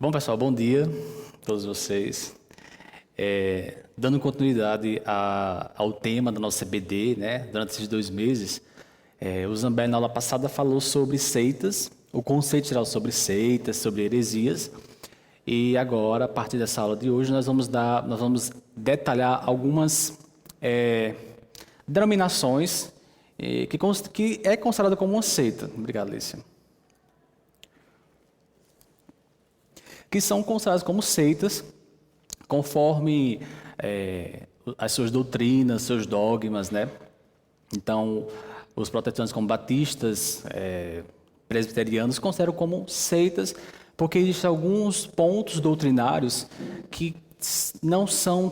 Bom, pessoal, bom dia a todos vocês. Dando continuidade ao tema da nossa EBD, né, durante esses 2 meses, o Zambelli, na aula passada, falou sobre seitas, o conceito geral sobre seitas, sobre heresias, e agora, a partir dessa aula de hoje, nós vamos detalhar algumas denominações que é considerada como uma seita. Obrigado, Lícia. Que são consideradas como seitas, conforme as suas doutrinas, seus dogmas, né? Então, os protestantes como batistas, presbiterianos, consideram como seitas, porque existem alguns pontos doutrinários que não são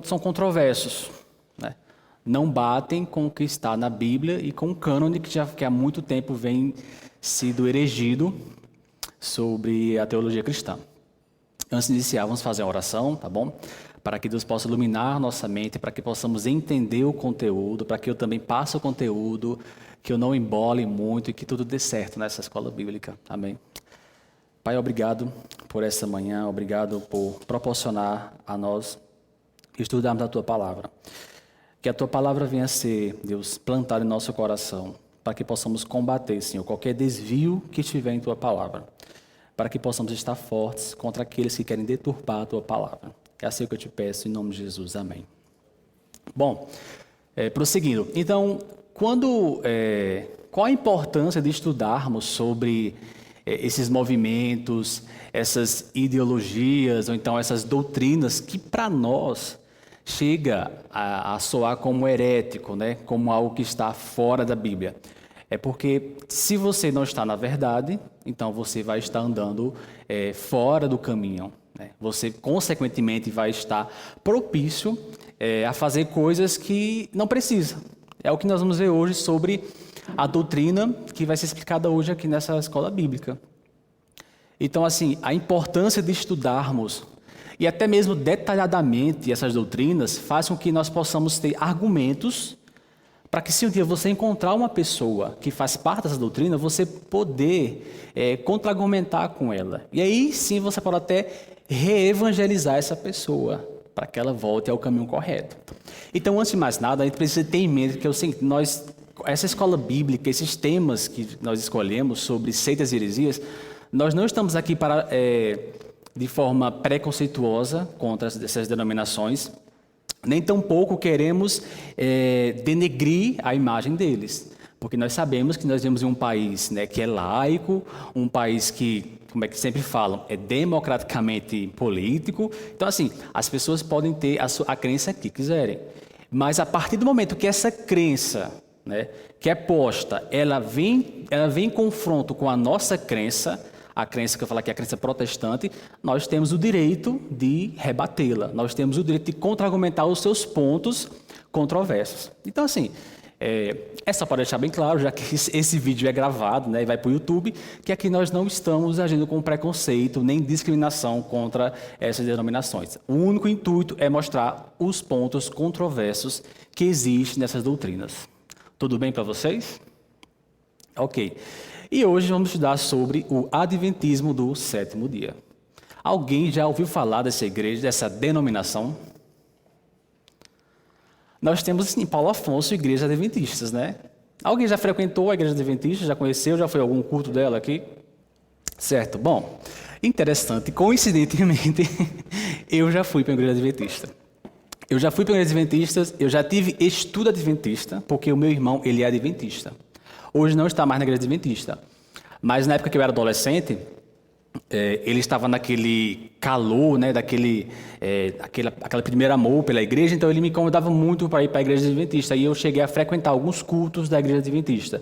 são controversos, né? Não batem com o que está na Bíblia e com o cânone que há muito tempo vem sido erigido sobre a teologia cristã. Antes de iniciar, vamos fazer uma oração, tá bom? Para que Deus possa iluminar nossa mente, para que possamos entender o conteúdo, para que eu também passe o conteúdo, que eu não embole muito e que tudo dê certo nessa escola bíblica. Amém. Pai, obrigado por essa manhã, obrigado por proporcionar a nós estudarmos a Tua Palavra. Que a Tua Palavra venha a ser, Deus, plantada em nosso coração, para que possamos combater, Senhor, qualquer desvio que estiver em Tua Palavra, para que possamos estar fortes contra aqueles que querem deturpar a Tua Palavra. É assim que eu te peço, em nome de Jesus. Amém. Bom, prosseguindo. Então, qual a importância de estudarmos sobre esses movimentos, essas ideologias, ou então essas doutrinas que, para nós, chega a soar como herético, né? Como algo que está fora da Bíblia? É porque, se você não está na verdade, então você vai estar andando fora do caminho, né? Você, consequentemente, vai estar propício a fazer coisas que não precisa. É o que nós vamos ver hoje sobre a doutrina que vai ser explicada hoje aqui nessa escola bíblica. Então, assim, a importância de estudarmos e até mesmo detalhadamente essas doutrinas faz com que nós possamos ter argumentos para que, se um dia você encontrar uma pessoa que faz parte dessa doutrina, você poder contra-argumentar com ela. E aí sim você pode até reevangelizar essa pessoa para que ela volte ao caminho correto. Então, antes de mais nada, a gente precisa ter em mente que essa escola bíblica, esses temas que nós escolhemos sobre seitas e heresias, nós não estamos aqui para, de forma preconceituosa contra essas denominações, nem tampouco queremos denegrir a imagem deles, porque nós sabemos que nós vivemos em um país, né, que é laico, um país que, como é que sempre falam, é democraticamente político. Então, assim, as pessoas podem ter a crença que quiserem, mas a partir do momento que essa crença, né, que é posta, ela vem em confronto com a nossa crença, a crença que eu falo aqui, a crença protestante, nós temos o direito de rebatê-la, nós temos o direito de contra-argumentar os seus pontos controversos. Então, assim, é só para deixar bem claro, já que esse vídeo é gravado, né, e vai para o YouTube, que aqui nós não estamos agindo com preconceito nem discriminação contra essas denominações. O único intuito é mostrar os pontos controversos que existem nessas doutrinas. Tudo bem para vocês? Ok. E hoje vamos estudar sobre o Adventismo do Sétimo Dia. Alguém já ouviu falar dessa igreja, dessa denominação? Nós temos em Paulo Afonso igrejas adventistas, né? Alguém já frequentou a igreja adventista? Já conheceu? Já foi a algum culto dela aqui? Certo. Bom, interessante. Coincidentemente, eu já fui para a igreja adventista. Eu já fui para a igreja adventista, eu já tive estudo adventista, porque o meu irmão, ele é adventista. Hoje não está mais na igreja adventista, mas na época que eu era adolescente, ele estava naquele calor, né, aquele primeiro amor pela igreja, então ele me convidava muito para ir para a igreja adventista, e eu cheguei a frequentar alguns cultos da igreja adventista.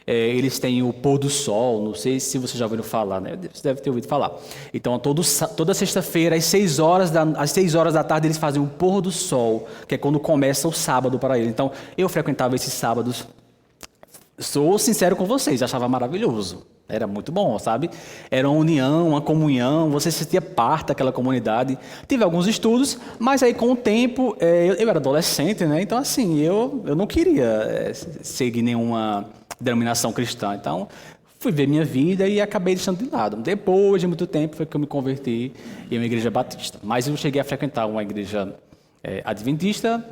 Eles têm o pôr do sol, não sei se você já ouviu falar, né? Você deve ter ouvido falar. Então, toda sexta-feira, às 6 horas da tarde, eles fazem o pôr do sol, que é quando começa o sábado para eles. Então, eu frequentava esses sábados. Sou sincero com vocês, achava maravilhoso. Era muito bom, sabe? Era uma união, uma comunhão, você se sentia parte daquela comunidade. Tive alguns estudos, mas aí com o tempo, eu era adolescente, né? Então, assim, eu não queria seguir nenhuma denominação cristã. Então, fui ver minha vida e acabei deixando de lado. Depois de muito tempo foi que eu me converti em uma igreja batista. Mas eu cheguei a frequentar uma igreja adventista,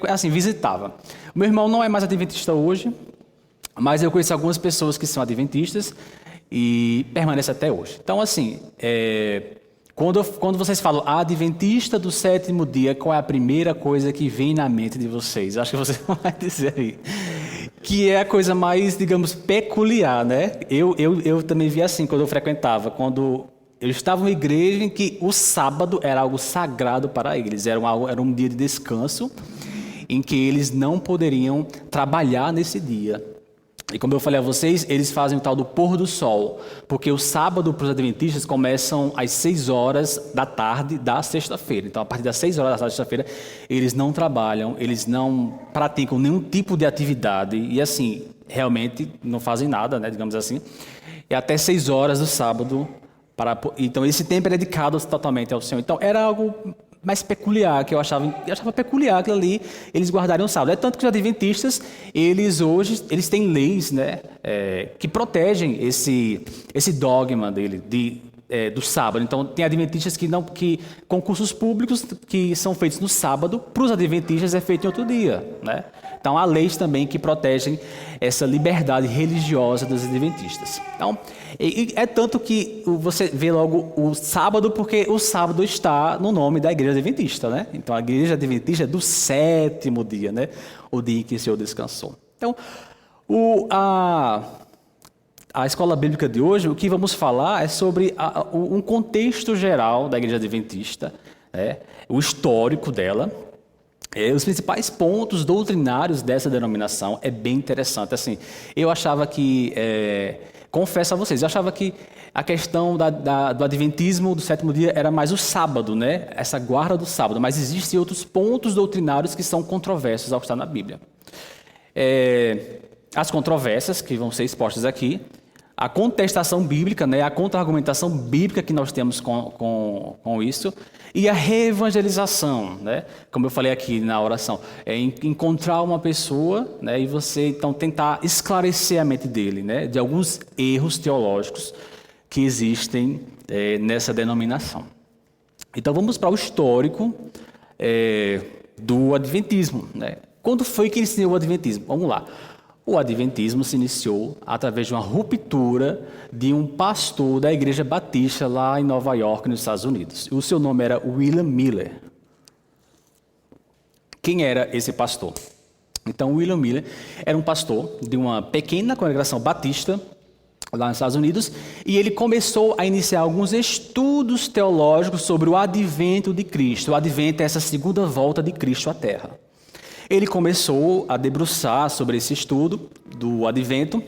assim, visitava. O meu irmão não é mais adventista hoje, mas eu conheço algumas pessoas que são adventistas e permanecem até hoje. Então, assim, quando vocês falam adventista do sétimo dia, qual é a primeira coisa que vem na mente de vocês? Acho que você vai dizer aí. Que é a coisa mais, digamos, peculiar, né? Eu também via assim quando eu frequentava, quando eu estava em uma igreja em que o sábado era algo sagrado para eles, era um dia de descanso em que eles não poderiam trabalhar nesse dia. E como eu falei a vocês, eles fazem o tal do pôr do sol, porque o sábado para os adventistas começam às 6 horas da tarde da sexta-feira. Então, a partir das 6 horas da tarde da sexta-feira, eles não trabalham, eles não praticam nenhum tipo de atividade e, assim, realmente não fazem nada, né, digamos assim. E até 6 horas do sábado, então esse tempo é dedicado totalmente ao Senhor. Então, era algo mais peculiar, que eu achava peculiar aquilo ali, eles guardarem o sábado. É tanto que os adventistas, eles têm leis, né, que protegem esse dogma do sábado. Então, tem adventistas que concursos públicos que são feitos no sábado, para os adventistas é feito em outro dia, né? Então, há leis também que protegem essa liberdade religiosa dos adventistas. Então, é tanto que você vê logo o sábado, porque o sábado está no nome da igreja adventista, né? Então, a igreja adventista é do sétimo dia, né? O dia em que o Senhor descansou. Então, a escola bíblica de hoje, o que vamos falar é sobre um contexto geral da igreja adventista, né? O histórico dela. Os principais pontos doutrinários dessa denominação é bem interessante. Assim, eu achava que, confesso a vocês, eu achava que a questão do adventismo do sétimo dia era mais o sábado, né? Essa guarda do sábado, mas existem outros pontos doutrinários que são controversos ao que está na Bíblia. As controvérsias que vão ser expostas aqui, a contestação bíblica, né? A contra-argumentação bíblica que nós temos com isso, e a reevangelização, né? Como eu falei aqui na oração, encontrar uma pessoa, né? E você então tentar esclarecer a mente dele, né? De alguns erros teológicos que existem nessa denominação. Então vamos para o histórico do adventismo, né? Quando foi que iniciou o adventismo? Vamos lá. O adventismo se iniciou através de uma ruptura de um pastor da igreja batista lá em Nova York, nos Estados Unidos. O seu nome era William Miller. Quem era esse pastor? Então, William Miller era um pastor de uma pequena congregação batista lá nos Estados Unidos, e ele começou a iniciar alguns estudos teológicos sobre o advento de Cristo. O advento é essa segunda volta de Cristo à Terra. Ele começou a debruçar sobre esse estudo do advento,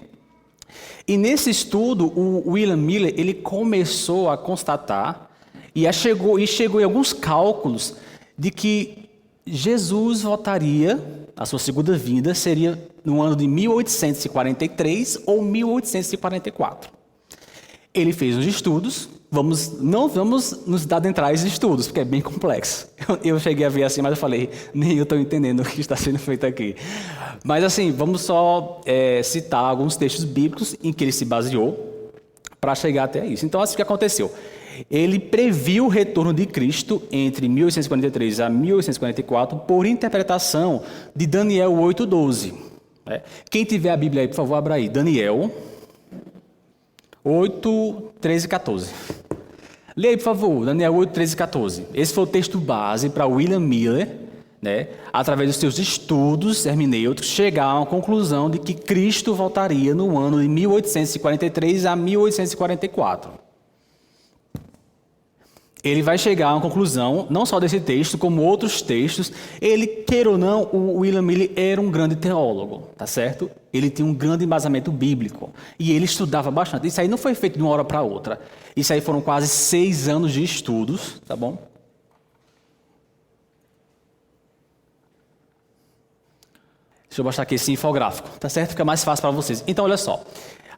e nesse estudo o William Miller ele começou a constatar e chegou em alguns cálculos de que Jesus voltaria, a sua segunda vinda seria no ano de 1843 ou 1844. Ele fez os estudos. Não vamos nos adentrar esses estudos, porque é bem complexo. Eu cheguei a ver assim, mas eu falei, nem eu estou entendendo o que está sendo feito aqui. Mas assim, vamos só citar alguns textos bíblicos em que ele se baseou para chegar até isso. Então, assim que aconteceu. Ele previu o retorno de Cristo entre 1843 a 1844 por interpretação de Daniel 8:12. Quem tiver a Bíblia aí, por favor, abra aí. Daniel 8, 13 e 14. Leia aí, por favor, Daniel 8, 13 e 14. Esse foi o texto base para William Miller, né? Através dos seus estudos hermenêuticos, chegar a uma conclusão de que Cristo voltaria no ano de 1843 a 1844. Ele vai chegar a uma conclusão, não só desse texto, como outros textos. Ele, queira ou não, o William Miller era um grande teólogo, tá certo? Ele tinha um grande embasamento bíblico. E ele estudava bastante. Isso aí não foi feito de uma hora para outra. Isso aí foram quase 6 anos de estudos, tá bom? Deixa eu mostrar aqui esse infográfico, tá certo? Fica mais fácil para vocês. Então, olha só.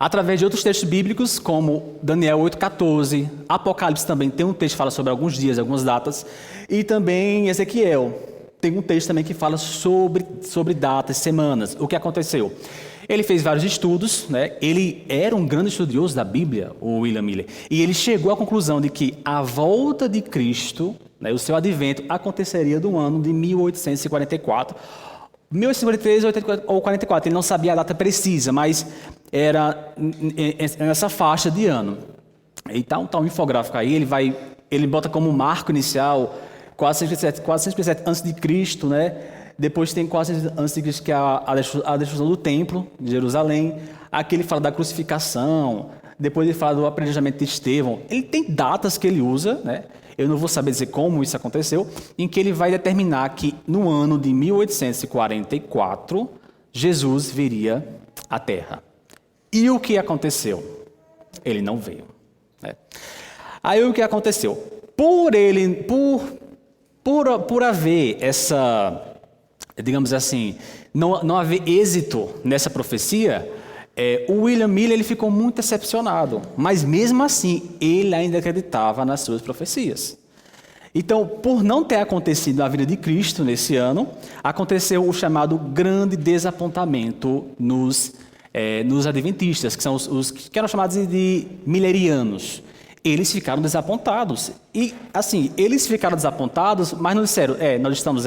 Através de outros textos bíblicos, como Daniel 8,14, Apocalipse também tem um texto que fala sobre alguns dias, algumas datas, e também Ezequiel tem um texto também que fala sobre datas, semanas. O que aconteceu? Ele fez vários estudos, né? Ele era um grande estudioso da Bíblia, o William Miller, e ele chegou à conclusão de que a volta de Cristo, né, o seu advento, aconteceria no ano de 1844, 1843 ou 44, ele não sabia a data precisa, mas era nessa faixa de ano. Então, tá um infográfico aí, ele bota como marco inicial 457 a.C., né? Depois tem 400 a.C., que é a destruição do templo de Jerusalém. Aqui ele fala da crucificação, depois ele fala do apedrejamento de Estevão. Ele tem datas que ele usa, né? Eu não vou saber dizer como isso aconteceu, em que ele vai determinar que no ano de 1844, Jesus viria à Terra. E o que aconteceu? Ele não veio, né? Aí o que aconteceu? Por haver essa, digamos assim, não haver êxito nessa profecia, o William Miller ele ficou muito decepcionado, mas mesmo assim ele ainda acreditava nas suas profecias. Então, por não ter acontecido a vida de Cristo nesse ano, aconteceu o chamado grande desapontamento nos adventistas, que são os que eram chamados de millerianos. Eles ficaram desapontados. E, assim, eles ficaram desapontados, mas não disseram, nós estamos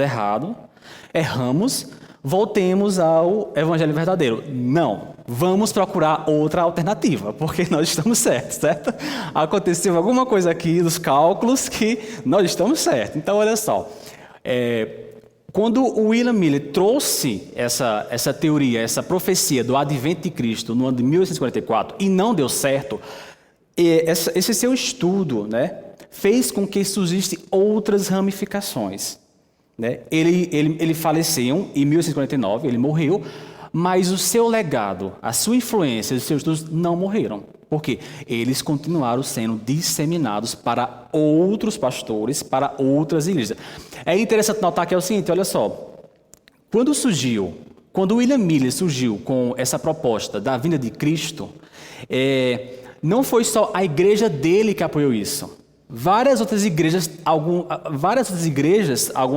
erramos, voltemos ao evangelho verdadeiro. Não, vamos procurar outra alternativa, porque nós estamos certos, certo? Aconteceu alguma coisa aqui nos cálculos que nós estamos certos. Então, olha só, quando o William Miller trouxe essa teoria, essa profecia do advento de Cristo no ano de 1844 e não deu certo, esse seu estudo, né, fez com que surgissem outras ramificações, né? Ele faleceu em 1849, ele morreu, mas o seu legado, a sua influência, os seus estudos não morreram. Por quê? Eles continuaram sendo disseminados para outros pastores, para outras igrejas. É interessante notar que é o seguinte, olha só, quando William Miller surgiu com essa proposta da vinda de Cristo, não foi só a igreja dele que apoiou isso. Várias outras igrejas, alguma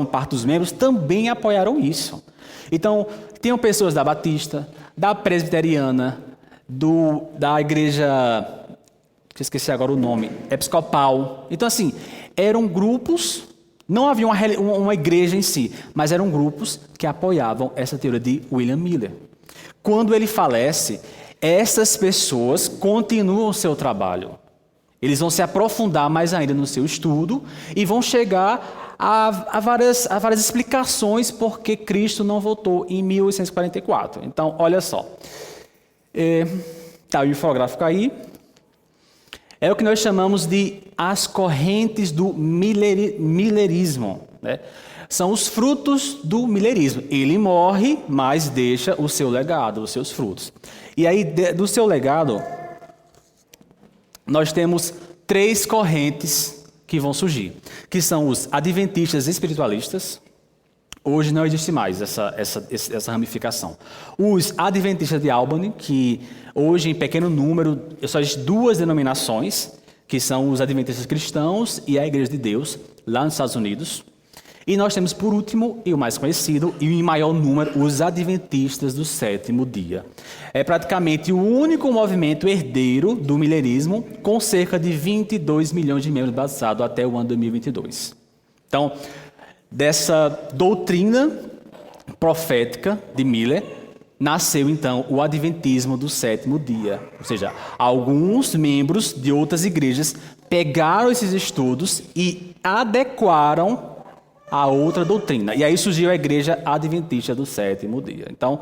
parte dos membros também apoiaram isso. Então, tinham pessoas da Batista, da Presbiteriana, da igreja, que eu esqueci agora o nome, Episcopal. Então, assim, eram grupos, não havia uma igreja em si, mas eram grupos que apoiavam essa teoria de William Miller. Quando ele falece, essas pessoas continuam o seu trabalho. Eles vão se aprofundar mais ainda no seu estudo e vão chegar a várias explicações por que Cristo não voltou em 1844. Então, olha só. Está o infográfico aí. É o que nós chamamos de as correntes do millerismo, né? São os frutos do millerismo. Ele morre, mas deixa o seu legado, os seus frutos. E aí, do seu legado, nós temos 3 correntes que vão surgir, que são os adventistas espiritualistas. Hoje não existe mais essa ramificação. Os adventistas de Albany, que hoje em pequeno número, só existem 2 denominações, que são os adventistas cristãos e a Igreja de Deus, lá nos Estados Unidos. E nós temos, por último, e o mais conhecido, e em maior número, os adventistas do sétimo dia. É praticamente o único movimento herdeiro do millerismo, com cerca de 22 milhões de membros batizados até o ano 2022. Então, dessa doutrina profética de Miller, nasceu, então, o adventismo do sétimo dia. Ou seja, alguns membros de outras igrejas pegaram esses estudos e adequaram a outra doutrina. E aí surgiu a Igreja Adventista do Sétimo Dia. Então,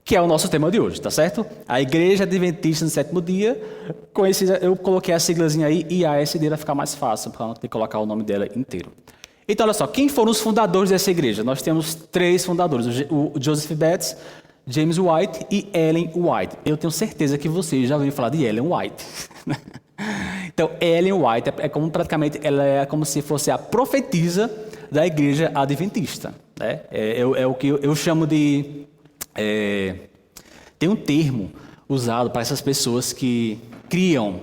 que é o nosso tema de hoje, tá certo? A Igreja Adventista do Sétimo Dia, conhecida, eu coloquei a siglazinha aí, IASD, vai ficar mais fácil, para não ter que colocar o nome dela inteiro. Então, olha só, quem foram os fundadores dessa igreja? Nós temos 3 fundadores, o Joseph Betts, James White e Ellen White. Eu tenho certeza que vocês já ouviram falar de Ellen White. Então, Ellen White ela é como se fosse a profetisa da igreja adventista, né? É o que eu chamo de... tem um termo usado para essas pessoas que criam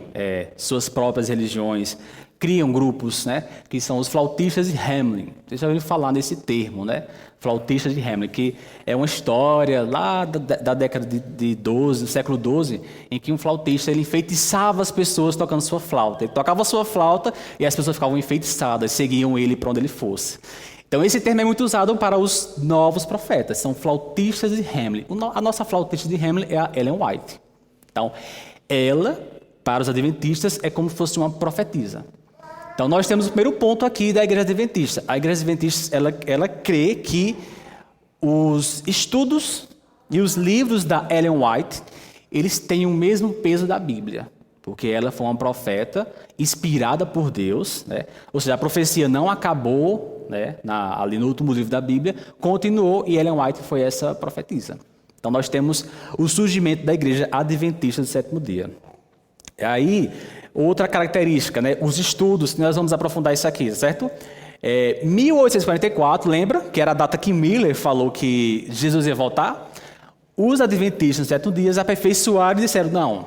suas próprias religiões, criam grupos, né, que são os flautistas de Hamelin. Vocês já ouviram falar nesse termo, né? Flautistas de Hamelin, que é uma história lá da década de 12, do século XII, em que um flautista ele enfeitiçava as pessoas tocando sua flauta. Ele tocava a sua flauta e as pessoas ficavam enfeitiçadas, seguiam ele para onde ele fosse. Então esse termo é muito usado para os novos profetas, são flautistas de Hamelin. A nossa flautista de Hamelin é a Ellen White. Então, ela, para os adventistas, é como se fosse uma profetisa. Então, nós temos o primeiro ponto aqui da Igreja Adventista. A Igreja Adventista, ela crê que os estudos e os livros da Ellen White, eles têm o mesmo peso da Bíblia, porque ela foi uma profeta inspirada por Deus, né? Ou seja, a profecia não acabou, né, ali no último livro da Bíblia, continuou e Ellen White foi essa profetisa. Então, nós temos o surgimento da Igreja Adventista do Sétimo Dia. E aí, outra característica, né, os estudos, nós vamos aprofundar isso aqui, certo? 1844, lembra? Que era a data que Miller falou que Jesus ia voltar. Os adventistas do sétimo dia aperfeiçoaram e disseram, não,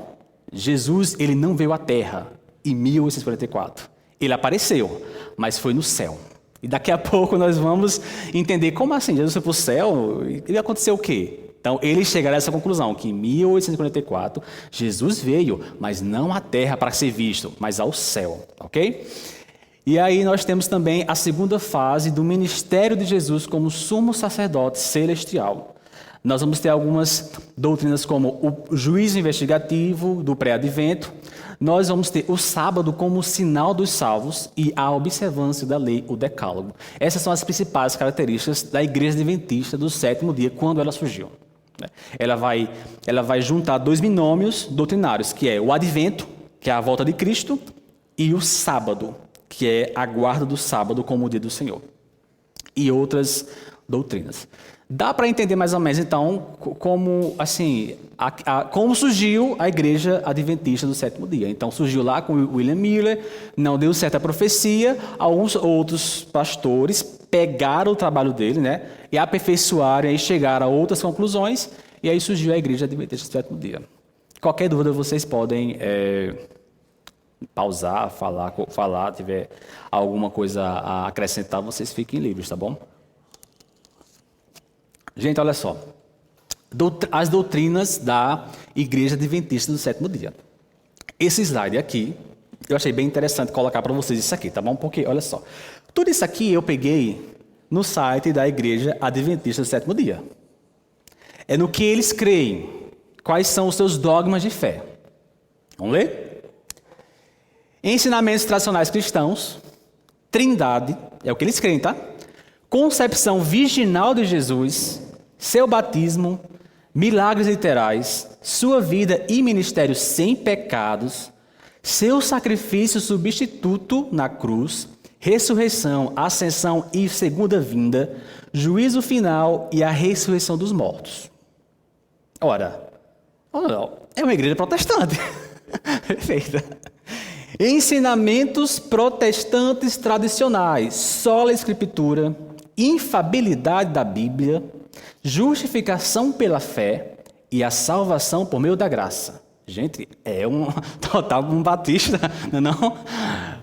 Jesus ele não veio à Terra em 1844. Ele apareceu, mas foi no céu. E daqui a pouco nós vamos entender como assim, Jesus foi para o céu e aconteceu o quê? Então, eles chegaram a essa conclusão, que em 1844, Jesus veio, mas não à terra para ser visto, mas ao céu, ok? E aí nós temos também a segunda fase do ministério de Jesus como sumo sacerdote celestial. Nós vamos ter algumas doutrinas como o juízo investigativo do pré-advento, nós vamos ter o sábado como sinal dos salvos e a observância da lei, o decálogo. Essas são as principais características da Igreja Adventista do sétimo dia, quando ela surgiu. Ela vai juntar dois binômios doutrinários, que é o advento, que é a volta de Cristo, e o sábado, que é a guarda do sábado como o dia do Senhor. E outras doutrinas. Dá para entender mais ou menos, então, como, assim, como surgiu a Igreja Adventista do sétimo dia. Então, surgiu lá com William Miller, não deu certa profecia, alguns outros pastores pegaram o trabalho dele, né, e aperfeiçoaram e chegaram a outras conclusões, e aí surgiu a Igreja Adventista do sétimo dia. Qualquer dúvida, vocês podem pausar, falar, tiver alguma coisa a acrescentar, vocês fiquem livres, tá bom? Gente, olha só. As doutrinas da Igreja Adventista do sétimo dia. Esse slide aqui, eu achei bem interessante colocar para vocês isso aqui, tá bom? Porque, olha só, tudo isso aqui eu peguei no site da Igreja Adventista do sétimo dia. É no que eles creem. Quais são os seus dogmas de fé? Vamos ler? Ensinamentos tradicionais cristãos, Trindade, é o que eles creem, tá? Concepção virginal de Jesus, seu batismo, milagres literais, sua vida e ministério sem pecados, seu sacrifício substituto na cruz, ressurreição, ascensão e segunda vinda, juízo final e a ressurreição dos mortos. Ora, é uma igreja protestante. Perfeita. Ensinamentos protestantes tradicionais, sola escritura, infabilidade da Bíblia, justificação pela fé e a salvação por meio da graça. Gente, é total um batista, não?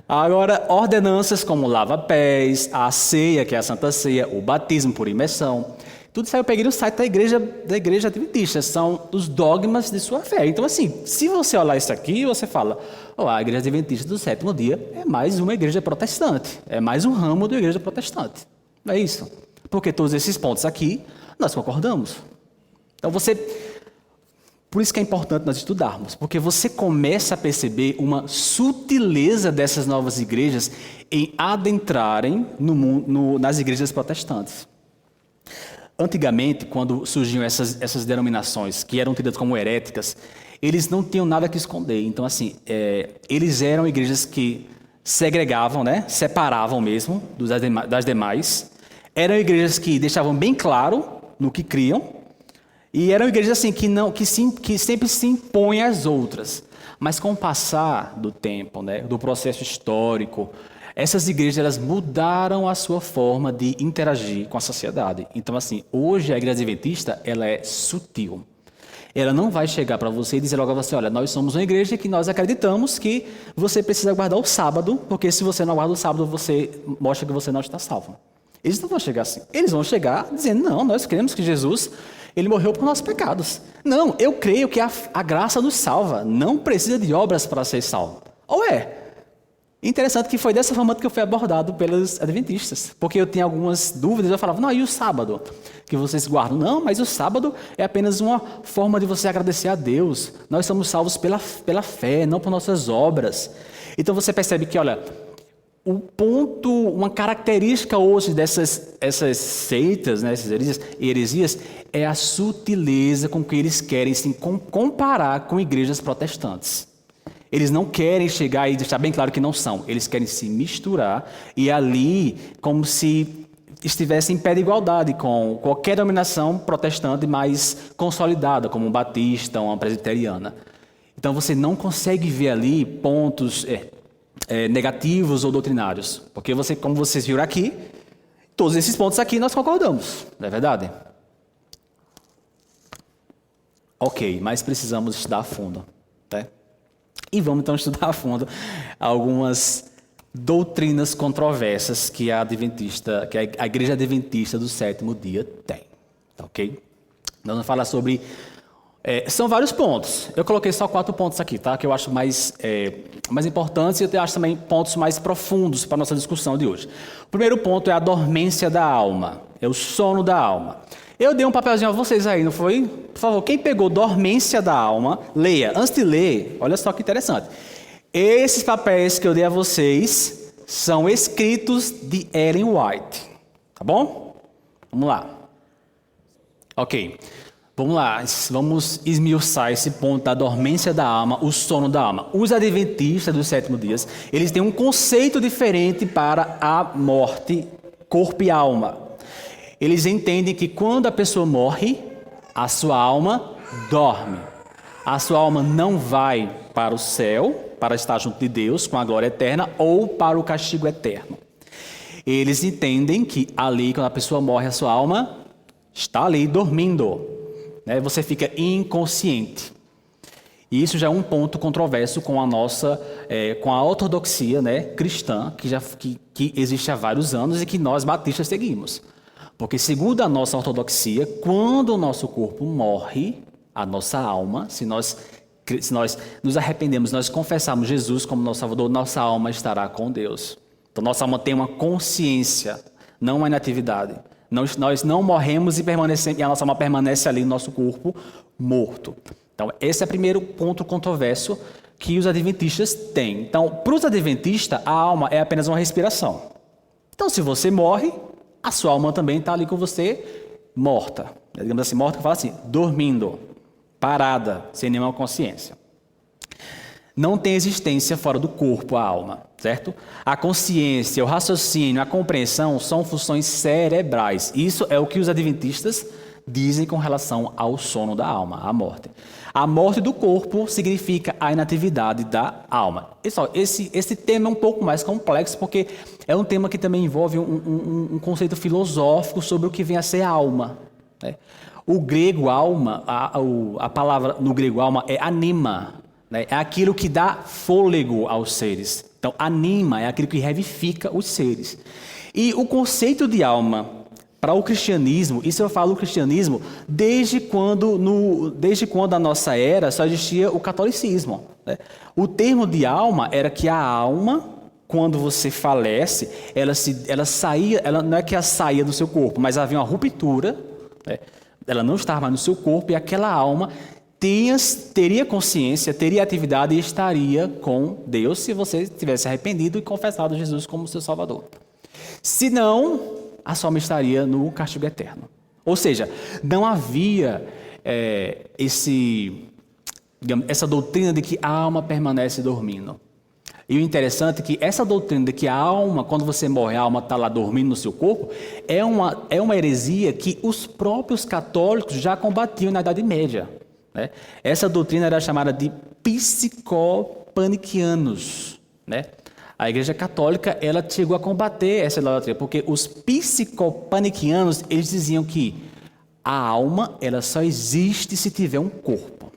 Agora, ordenanças como lava-pés, a ceia, que é a Santa Ceia, o batismo por imersão. Tudo isso aí eu peguei no site da igreja Adventista, são os dogmas de sua fé. Então, assim, se você olhar isso aqui, você fala, a Igreja Adventista do sétimo dia é mais uma igreja protestante, é mais um ramo da igreja protestante. Não é isso? Porque todos esses pontos aqui, nós concordamos. Então, por isso que é importante nós estudarmos, porque você começa a perceber uma sutileza dessas novas igrejas em adentrarem nas igrejas protestantes. Antigamente, quando surgiam essas denominações que eram tidas como heréticas, eles não tinham nada que esconder. Então, assim, eles eram igrejas que segregavam, né? Separavam mesmo das demais. Eram igrejas que deixavam bem claro no que criam. E eram igrejas assim, que sempre se impõem às outras. Mas com o passar do tempo, né? Do processo histórico, essas igrejas elas mudaram a sua forma de interagir com a sociedade. Então, assim, hoje a Igreja Adventista ela é sutil. Ela não vai chegar para você e dizer logo a você, olha, nós somos uma igreja que nós acreditamos que você precisa guardar o sábado, porque se você não guarda o sábado, você mostra que você não está salvo. Eles não vão chegar assim. Eles vão chegar dizendo, não, nós cremos que Jesus, ele morreu por nossos pecados. Não, eu creio que a graça nos salva, não precisa de obras para ser salvo. Ou é? Interessante que foi dessa forma que eu fui abordado pelos adventistas, porque eu tinha algumas dúvidas, eu falava, não, e o sábado que vocês guardam? Não, mas o sábado é apenas uma forma de você agradecer a Deus. Nós somos salvos pela fé, não por nossas obras. Então você percebe que, olha, o ponto, uma característica hoje essas seitas, né, essas heresias, é a sutileza com que eles querem se comparar com igrejas protestantes. Eles não querem chegar e deixar bem claro que não são. Eles querem se misturar e ali, como se estivessem em pé de igualdade com qualquer denominação protestante mais consolidada, como um batista ou uma presbiteriana. Então você não consegue ver ali pontos negativos ou doutrinários. Porque você, como vocês viram aqui, todos esses pontos aqui nós concordamos. Não é verdade? Ok, mas precisamos estudar a fundo, né? E vamos então estudar a fundo algumas doutrinas controversas que a igreja adventista do sétimo dia tem. Ok? Nós vamos falar sobre... são vários pontos. Eu coloquei só 4 pontos aqui, tá? Que eu acho mais importantes e eu acho também pontos mais profundos para a nossa discussão de hoje. O primeiro ponto é a dormência da alma. É o sono da alma. Eu dei um papelzinho a vocês aí, não foi? Por favor, quem pegou dormência da alma, leia. Antes de ler, olha só que interessante. Esses papéis que eu dei a vocês são escritos de Ellen White. Tá bom? Vamos lá. Ok. Vamos lá. Vamos esmiuçar esse ponto da dormência da alma, o sono da alma. Os adventistas dos sétimos dias, eles têm um conceito diferente para a morte, corpo e alma. Eles entendem que quando a pessoa morre, a sua alma dorme. A sua alma não vai para o céu, para estar junto de Deus, com a glória eterna, ou para o castigo eterno. Eles entendem que ali, quando a pessoa morre, a sua alma está ali dormindo. Né? Você fica inconsciente. E isso já é um ponto controverso com com a ortodoxia, né, cristã, que existe há vários anos e que nós batistas seguimos. Porque, segundo a nossa ortodoxia, quando o nosso corpo morre, a nossa alma, se nós nos arrependemos, nós confessarmos Jesus como nosso Salvador, nossa alma estará com Deus. Então, nossa alma tem uma consciência, não uma inatividade. Nós não morremos e a nossa alma permanece ali no nosso corpo morto. Então, esse é o primeiro ponto controverso que os adventistas têm. Então, para os adventistas, a alma é apenas uma respiração. Então, se você morre, a sua alma também está ali com você, morta. Digamos assim, morta que fala assim, dormindo, parada, sem nenhuma consciência. Não tem existência fora do corpo a alma, certo? A consciência, o raciocínio, a compreensão são funções cerebrais. Isso é o que os adventistas dizem com relação ao sono da alma, à morte. A morte do corpo significa a inatividade da alma. Esse tema é um pouco mais complexo, porque é um tema que também envolve um conceito filosófico sobre o que vem a ser alma. Né? O grego alma, a palavra no grego alma é anima, né? É aquilo que dá fôlego aos seres. Então, anima é aquilo que revivifica os seres. E o conceito de alma para o cristianismo, isso eu falo o cristianismo desde quando a nossa era só existia o catolicismo. Né? O termo de alma era que a alma, quando você falece, ela saía, ela não é que ela saía do seu corpo, mas havia uma ruptura, né? Ela não estava mais no seu corpo e aquela alma teria consciência, teria atividade e estaria com Deus se você tivesse arrependido e confessado Jesus como seu Salvador. Se não, a sua alma estaria no castigo eterno. Ou seja, não havia essa doutrina de que a alma permanece dormindo. E o interessante é que essa doutrina de que a alma, quando você morre, a alma está lá dormindo no seu corpo, é uma heresia que os próprios católicos já combatiam na Idade Média. Né? Essa doutrina era chamada de psicopaniquianos, né? A Igreja Católica, ela chegou a combater essa idolatria, porque os psicopaniquianos, eles diziam que A alma, ela só existe se tiver um corpo.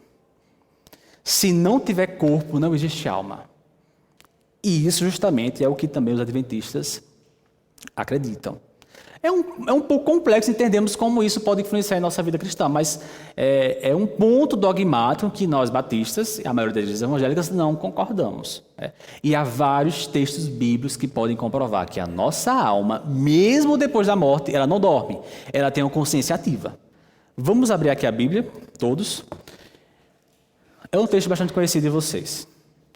Se não tiver corpo, não existe alma. E isso justamente é o que também os adventistas acreditam. É um pouco complexo entendermos como isso pode influenciar em nossa vida cristã, mas é um ponto dogmático que nós batistas, e a maioria das igrejas evangélicas, não concordamos. E há vários textos bíblicos que podem comprovar que a nossa alma, mesmo depois da morte, ela não dorme, ela tem uma consciência ativa. Vamos abrir aqui a Bíblia, todos. É um texto bastante conhecido de vocês.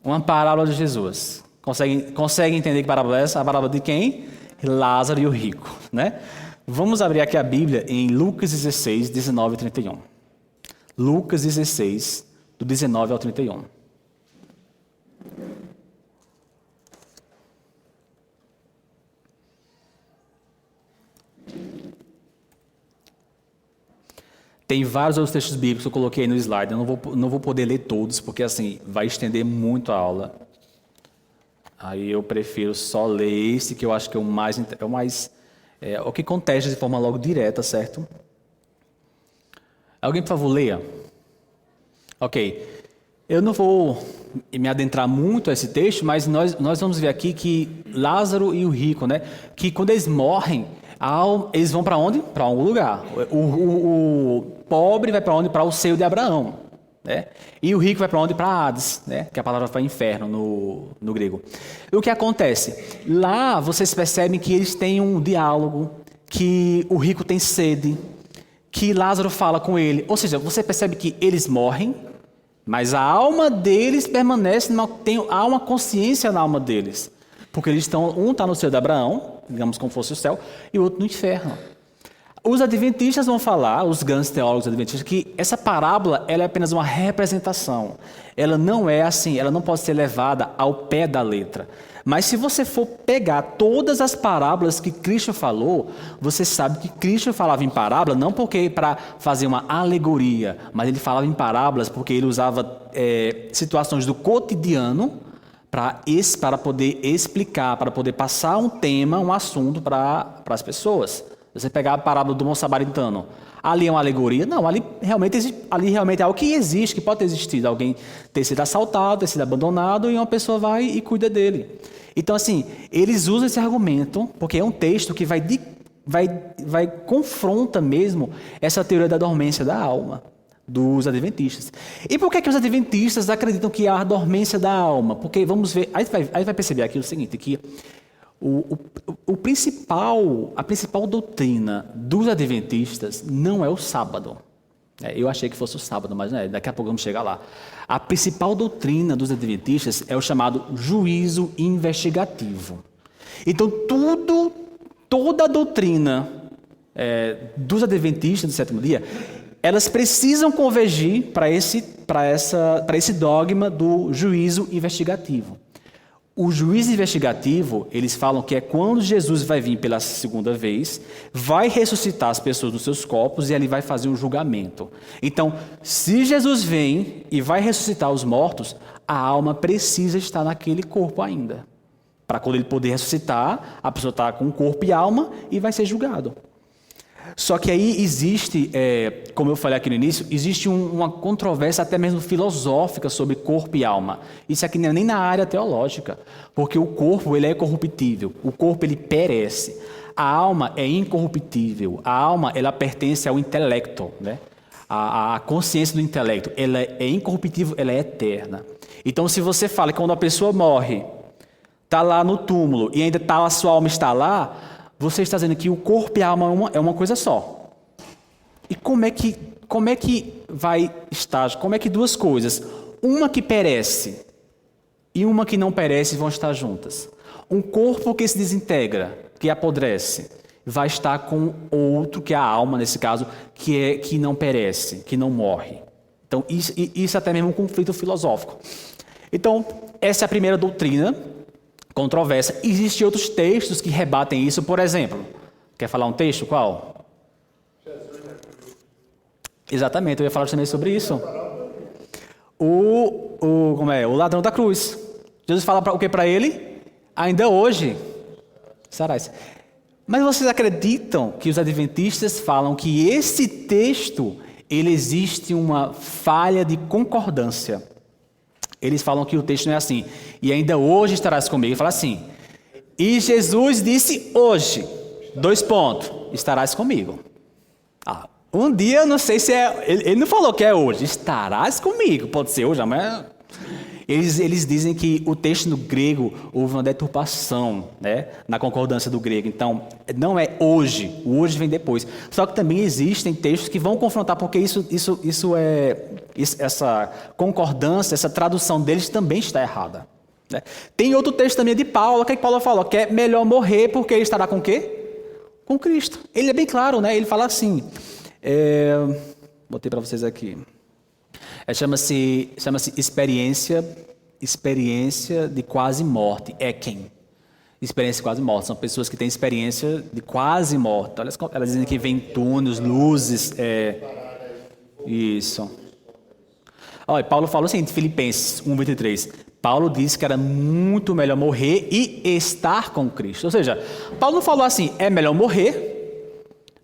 Uma parábola de Jesus. Conseguem entender que parábola é essa? A parábola de quem? Lázaro e o rico, né? Vamos abrir aqui a Bíblia em Lucas 16, 19 e 31. Lucas 16, do 19 ao 31. Tem vários outros textos bíblicos que eu coloquei no slide. Eu não vou poder ler todos, porque assim, vai estender muito a aula. Aí eu prefiro só ler esse, que eu acho que é o que contesta de forma logo direta, certo? Alguém, por favor, leia. Ok. Eu não vou me adentrar muito a esse texto, mas nós vamos ver aqui que Lázaro e o rico, né? Que quando eles morrem, eles vão para onde? Para algum lugar. O pobre vai para onde? Para o seio de Abraão. Né? E o rico vai para onde? Para Hades, né? Que a palavra foi inferno no grego. E o que acontece? Lá vocês percebem que eles têm um diálogo, que o rico tem sede, que Lázaro fala com ele. Ou seja, você percebe que eles morrem, mas a alma deles permanece, há uma consciência na alma deles. Porque eles um está no seio de Abraão, digamos como fosse o céu, e o outro no inferno. Os adventistas vão falar, os grandes teólogos adventistas, que essa parábola ela é apenas uma representação. Ela não é assim, ela não pode ser levada ao pé da letra. Mas se você for pegar todas as parábolas que Cristo falou, você sabe que Cristo falava em parábola não porque para fazer uma alegoria, mas ele falava em parábolas porque ele usava situações do cotidiano para poder explicar, para poder passar um tema, um assunto para as pessoas. Você pegar a parábola do bom samaritano, ali é uma alegoria? Não, ali realmente é algo que existe, que pode ter existido. Alguém ter sido assaltado, ter sido abandonado, e uma pessoa vai e cuida dele. Então, assim, eles usam esse argumento, porque é um texto que confronta mesmo essa teoria da dormência da alma dos adventistas. E por que os adventistas acreditam que há a dormência da alma? Porque, vamos ver, aí vai perceber aqui o seguinte, que a principal doutrina dos adventistas não é o sábado. Eu achei que fosse o sábado, mas não é, daqui a pouco vamos chegar lá. A principal doutrina dos adventistas é o chamado juízo investigativo. Então, toda a doutrina dos adventistas do sétimo dia, elas precisam convergir para esse dogma do juízo investigativo. O juízo investigativo, eles falam que é quando Jesus vai vir pela segunda vez, vai ressuscitar as pessoas nos seus corpos e ali vai fazer um julgamento. Então, se Jesus vem e vai ressuscitar os mortos, a alma precisa estar naquele corpo ainda. Para quando ele poder ressuscitar, a pessoa está com corpo e alma e vai ser julgado. Só que aí existe, como eu falei aqui no início, existe uma controvérsia até mesmo filosófica sobre corpo e alma. Isso aqui não é nem na área teológica, porque o corpo ele é corruptível, o corpo ele perece. A alma é incorruptível, a alma ela pertence ao intelecto, né? A consciência do intelecto, ela é incorruptível, ela é eterna. Então se você fala que quando a pessoa morre, está lá no túmulo e ainda a sua alma está lá, você está dizendo que o corpo e a alma é uma coisa só. E como é que vai estar? Como é que duas coisas, uma que perece e uma que não perece, vão estar juntas? Um corpo que se desintegra, que apodrece, vai estar com outro, que é a alma, nesse caso, que não perece, que não morre. Então, isso é até mesmo um conflito filosófico. Então, essa é a primeira doutrina controvérsia. Existem outros textos que rebatem isso, por exemplo. Quer falar um texto? Qual? Exatamente, eu ia falar também sobre isso. O ladrão da cruz. Jesus fala o que para ele? Ainda hoje. Sarais. Mas vocês acreditam que os adventistas falam que esse texto, ele existe uma falha de concordância? Eles falam que o texto não é assim. E ainda hoje estarás comigo. Ele fala assim. E Jesus disse hoje, estarás comigo. Um dia, eu não sei se é... Ele não falou que é hoje. Estarás comigo. Pode ser hoje, amanhã... Eles dizem que o texto no grego houve uma deturpação, né, na concordância do grego. Então, não é hoje, o hoje vem depois. Só que também existem textos que vão confrontar, porque essa concordância, essa tradução deles também está errada. Né? Tem outro texto também de Paulo, o que Paulo falou? Que é melhor morrer porque ele estará com o quê? Com Cristo. Ele é bem claro, né? Ele fala assim, botei para vocês aqui. Chama-se experiência de quase morte. Experiência de quase morte. São pessoas que têm experiência de quase morte. Elas dizem que vem túneis, luzes. Isso. Olha, Paulo falou assim, em Filipenses 1:23. Paulo disse que era muito melhor morrer e estar com Cristo. Ou seja, Paulo não falou assim, é melhor morrer,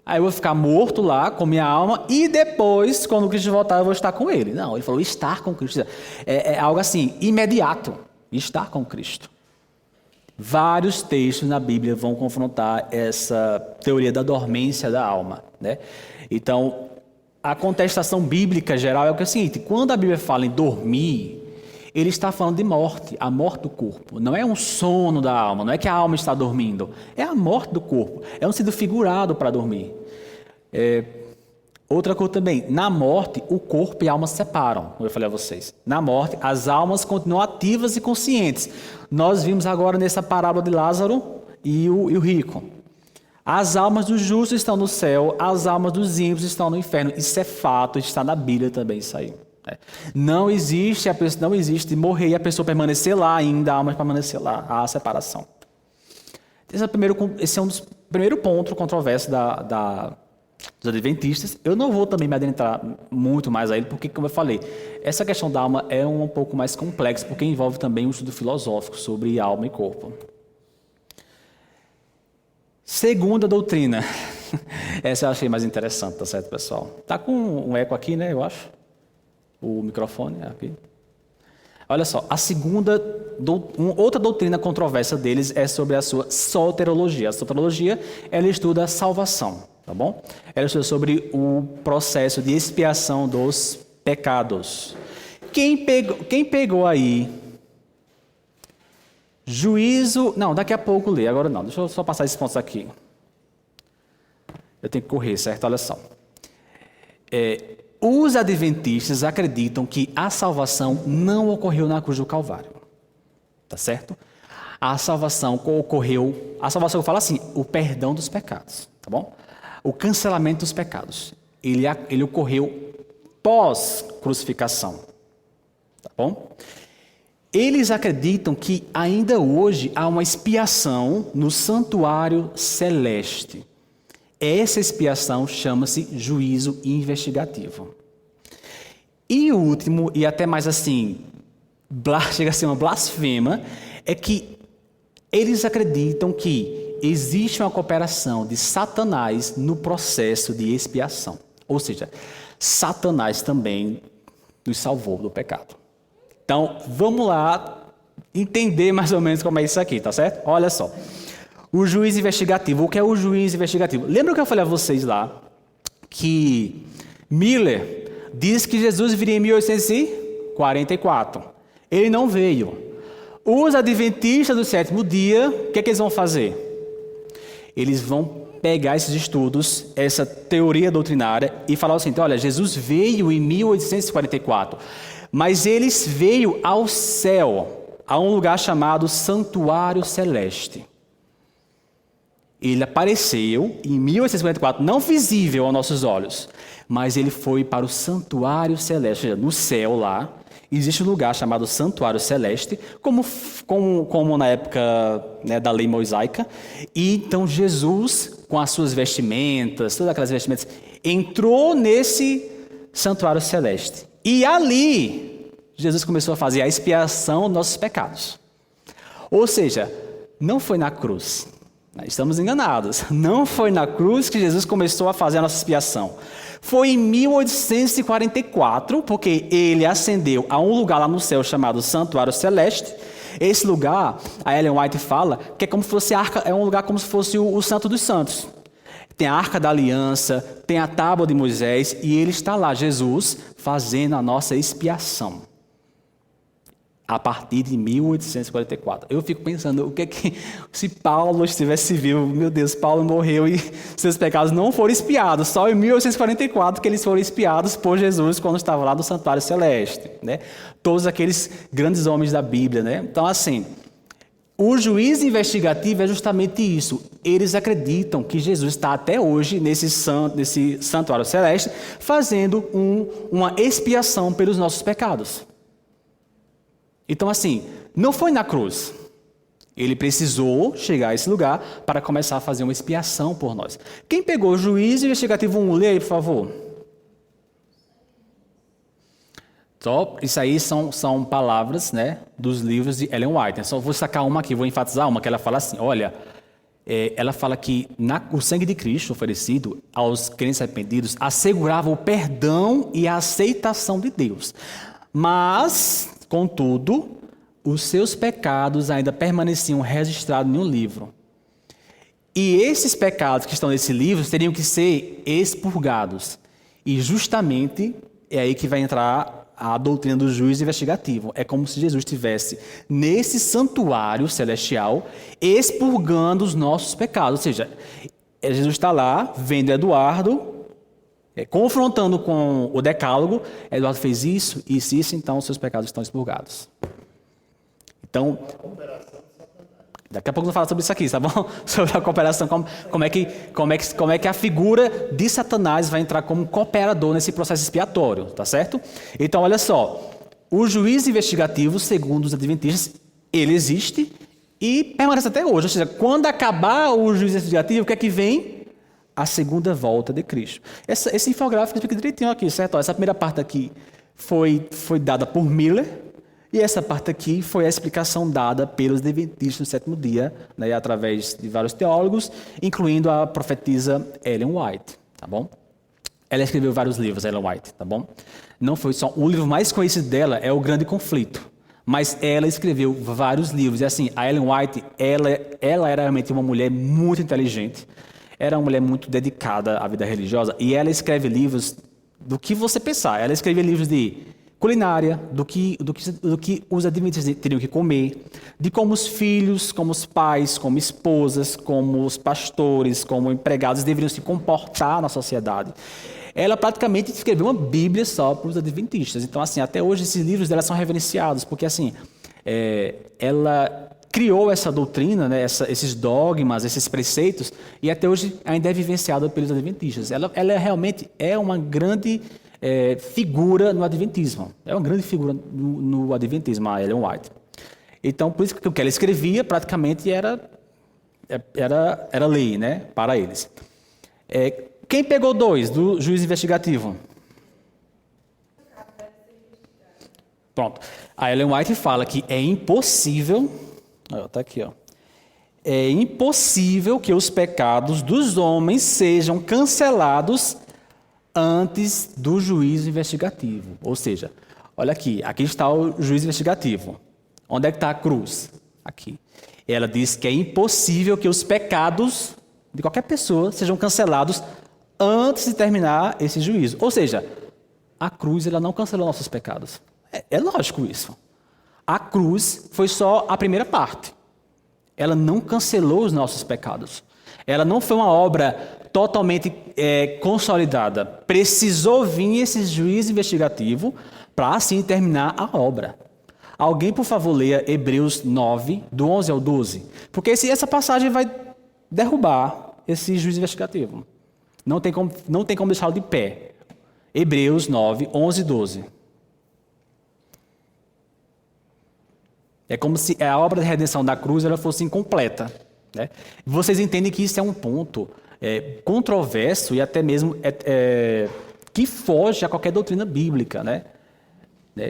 aí eu vou ficar morto lá com minha alma e depois, quando Cristo voltar, eu vou estar com Ele. Não, ele falou estar com Cristo. É algo assim, imediato. Estar com Cristo. Vários textos na Bíblia vão confrontar essa teoria da dormência da alma, né? Então, a contestação bíblica geral é o seguinte, quando a Bíblia fala em dormir, ele está falando de morte, a morte do corpo. Não é um sono da alma, não é que a alma está dormindo. É a morte do corpo. É um sentido figurado para dormir. Outra coisa também, na morte, o corpo e a alma se separam, como eu falei a vocês. Na morte, as almas continuam ativas e conscientes. Nós vimos agora nessa parábola de Lázaro e o rico. As almas dos justos estão no céu, as almas dos ímpios estão no inferno. Isso é fato, está na Bíblia também, isso aí. Não existe morrer e a pessoa permanecer lá ainda, a alma permanecer lá, há a separação. Esse é um dos primeiros pontos controversos dos adventistas. Eu não vou também me adentrar muito mais a ele, porque, como eu falei, essa questão da alma é um pouco mais complexa, porque envolve também um estudo filosófico sobre alma e corpo. Segunda doutrina. Essa eu achei mais interessante, tá certo, pessoal? Tá com um eco aqui, né, eu acho. O microfone aqui. Olha só, outra doutrina controversa deles é sobre a sua soteriologia. A soteriologia, ela estuda a salvação, tá bom? Ela estuda sobre o processo de expiação dos pecados. Quem pegou aí? Juízo... Não, daqui a pouco lê, agora não. Deixa eu só passar esses pontos aqui. Eu tenho que correr, certo? Olha só. Os adventistas acreditam que a salvação não ocorreu na cruz do Calvário. Tá certo? A salvação ocorreu... A salvação eu falo assim, o perdão dos pecados, tá bom? O cancelamento dos pecados. Ele ocorreu pós-crucificação, tá bom? Eles acreditam que ainda hoje há uma expiação no santuário celeste. Essa expiação chama-se juízo investigativo. E o último, e até mais assim, chega a ser uma blasfema, é que eles acreditam que existe uma cooperação de Satanás no processo de expiação. Ou seja, Satanás também nos salvou do pecado. Então, vamos lá entender mais ou menos como é isso aqui, tá certo? Olha só. O juiz investigativo. O que é o juiz investigativo? Lembra que eu falei a vocês lá que Miller diz que Jesus viria em 1844. Ele não veio. Os adventistas do sétimo dia, o que é que eles vão fazer? Eles vão pegar esses estudos, essa teoria doutrinária e falar o seguinte, olha, Jesus veio em 1844, mas ele veio ao céu, a um lugar chamado Santuário Celeste. Ele apareceu em 1854, não visível aos nossos olhos, mas ele foi para o Santuário Celeste, ou seja, no céu lá, existe um lugar chamado Santuário Celeste, como na época, né, da lei mosaica, e então Jesus, com as suas vestimentas, todas aquelas vestimentas, entrou nesse Santuário Celeste. E ali, Jesus começou a fazer a expiação dos nossos pecados. Ou seja, não foi na cruz. Estamos enganados. Não foi na cruz que Jesus começou a fazer a nossa expiação. Foi em 1844, porque ele ascendeu a um lugar lá no céu chamado Santuário Celeste. Esse lugar, a Ellen White fala, que é como se fosse é um lugar como se fosse o Santo dos Santos. Tem a Arca da Aliança, tem a Tábua de Moisés, e ele está lá, Jesus, fazendo a nossa expiação. A partir de 1844. Eu fico pensando, o que é que, se Paulo estivesse vivo, meu Deus, Paulo morreu e seus pecados não foram expiados, só em 1844 que eles foram expiados por Jesus quando estava lá no Santuário Celeste, né? Todos aqueles grandes homens da Bíblia, né? Então, assim, o juiz investigativo é justamente isso. Eles acreditam que Jesus está até hoje nesse Santuário Celeste fazendo uma expiação pelos nossos pecados. Então, assim, não foi na cruz. Ele precisou chegar a esse lugar para começar a fazer uma expiação por nós. Quem pegou o juiz investigativo 1, lê aí, por favor. Então, isso aí são palavras, né, dos livros de Ellen White. Só vou sacar uma aqui, vou enfatizar uma, que ela fala assim, olha, ela fala que o sangue de Cristo oferecido aos crentes arrependidos assegurava o perdão e a aceitação de Deus. Mas, contudo, os seus pecados ainda permaneciam registrados em um livro. E esses pecados que estão nesse livro teriam que ser expurgados. E justamente é aí que vai entrar a doutrina do juiz investigativo. É como se Jesus estivesse nesse santuário celestial expurgando os nossos pecados. Ou seja, Jesus está lá, vendo Eduardo, confrontando com o decálogo. Eduardo fez isso, então os seus pecados estão expurgados. Então, daqui a pouco eu vou falar sobre isso aqui, tá bom? Sobre a cooperação, como é que a figura de Satanás vai entrar como cooperador nesse processo expiatório, tá certo? Então, olha só, o juiz investigativo, segundo os adventistas, ele existe e permanece até hoje. Ou seja, quando acabar o juiz investigativo, o que é que vem? A segunda volta de Cristo. Esse infográfico explica direitinho aqui, certo? Essa primeira parte aqui foi dada por Miller, e essa parte aqui foi a explicação dada pelos adventistas no sétimo dia, né, através de vários teólogos, incluindo a profetisa Ellen White, tá bom? Ela escreveu vários livros, Ellen White, tá bom? Não foi só... O livro mais conhecido dela é O Grande Conflito, mas ela escreveu vários livros. E assim, a Ellen White, ela era realmente uma mulher muito inteligente, era uma mulher muito dedicada à vida religiosa, e ela escreve livros do que você pensar. Ela escreve livros de culinária, do que os adventistas teriam que comer, de como os filhos, como os pais, como esposas, como os pastores, como empregados deveriam se comportar na sociedade. Ela praticamente escreveu uma Bíblia só para os adventistas. Então, assim, até hoje esses livros dela são reverenciados, porque assim, ela criou essa doutrina, né, esses dogmas, esses preceitos, e até hoje ainda é vivenciada pelos adventistas. Ela realmente é uma grande figura no adventismo. É uma grande figura no adventismo, a Ellen White. Então, por isso que o que ela escrevia praticamente era lei, né, para eles. Quem pegou 2 do juiz investigativo? Pronto. A Ellen White fala que é impossível... Está aqui, ó. É impossível que os pecados dos homens sejam cancelados antes do juízo investigativo. Ou seja, olha aqui está o juízo investigativo. Onde é que está a cruz? Aqui. Ela diz que é impossível que os pecados de qualquer pessoa sejam cancelados antes de terminar esse juízo. Ou seja, a cruz ela não cancelou nossos pecados. É lógico isso. A cruz foi só a primeira parte. Ela não cancelou os nossos pecados. Ela não foi uma obra totalmente consolidada. Precisou vir esse juízo investigativo para assim terminar a obra. Alguém, por favor, leia Hebreus 9, do 11 ao 12. Porque essa passagem vai derrubar esse juízo investigativo. Não tem como deixá-lo de pé. Hebreus 9, 11 e 12. É como se a obra de redenção da cruz ela fosse incompleta, né? Vocês entendem que isso é um ponto controverso e até mesmo que foge a qualquer doutrina bíblica, né?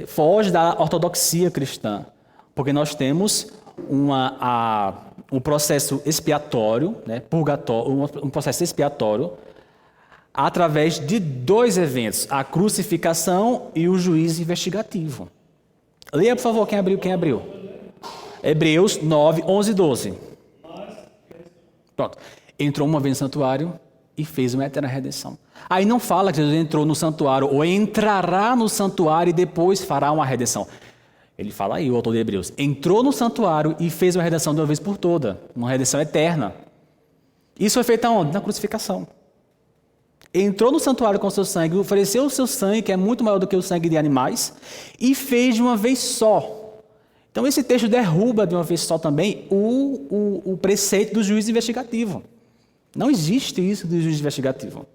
Foge da ortodoxia cristã, porque nós temos um processo expiatório, né, purgatório, um processo expiatório, através de dois eventos, a crucificação e o juízo investigativo. Leia, por favor, quem abriu? Hebreus 9, 11 e 12. Pronto. Entrou uma vez no santuário e fez uma eterna redenção. Aí não fala que Jesus entrou no santuário ou entrará no santuário e depois fará uma redenção. Ele fala aí, o autor de Hebreus, entrou no santuário e fez uma redenção de uma vez por toda, uma redenção eterna. Isso foi feito aonde? Na crucificação. Entrou no santuário com o seu sangue, ofereceu o seu sangue, que é muito maior do que o sangue de animais, e fez de uma vez só. Então esse texto derruba de uma vez só também o preceito do juízo investigativo. Não existe isso do juízo investigativo.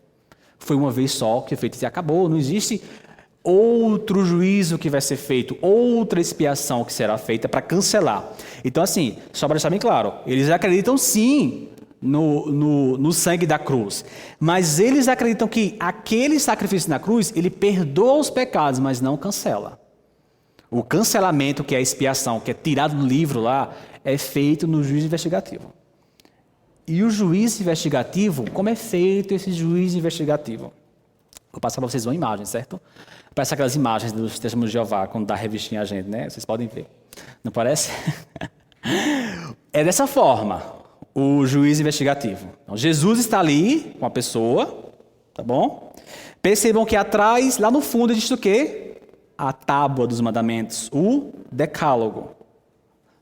Foi uma vez só que foi feito e acabou. Não existe outro juízo que vai ser feito, outra expiação que será feita para cancelar. Então assim, só para deixar bem claro, eles acreditam sim no sangue da cruz, mas eles acreditam que aquele sacrifício na cruz, ele perdoa os pecados, mas não cancela. O cancelamento, que é a expiação, que é tirado do livro lá, é feito no juízo investigativo. E o juízo investigativo, como é feito esse juízo investigativo? Vou passar para vocês uma imagem, certo? Parece aquelas imagens dos testemunhos de Jeová, quando dá revistinha a gente, né? Vocês podem ver. Não parece? É dessa forma, o juízo investigativo. Então, Jesus está ali com a pessoa, tá bom? Percebam que atrás, lá no fundo, existe o quê? A tábua dos mandamentos, o decálogo.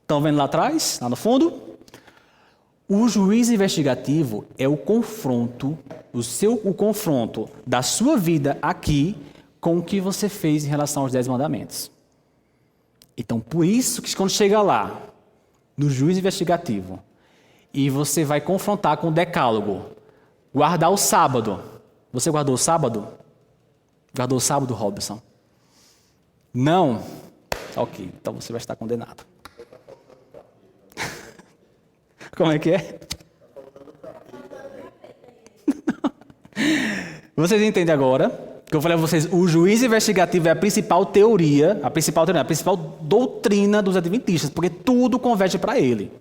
Estão vendo lá atrás, lá no fundo? O juízo investigativo é o confronto, o confronto da sua vida aqui com o que você fez em relação aos 10 mandamentos. Então, por isso que quando chega lá, no juízo investigativo, e você vai confrontar com o decálogo, guardar o sábado. Você guardou o sábado? Guardou o sábado, Robson? Não? Ok, então você vai estar condenado. Como é que é? Vocês entendem agora? Que eu falei a vocês, o juízo investigativo é a principal teoria, a principal doutrina dos adventistas, porque tudo converge para ele.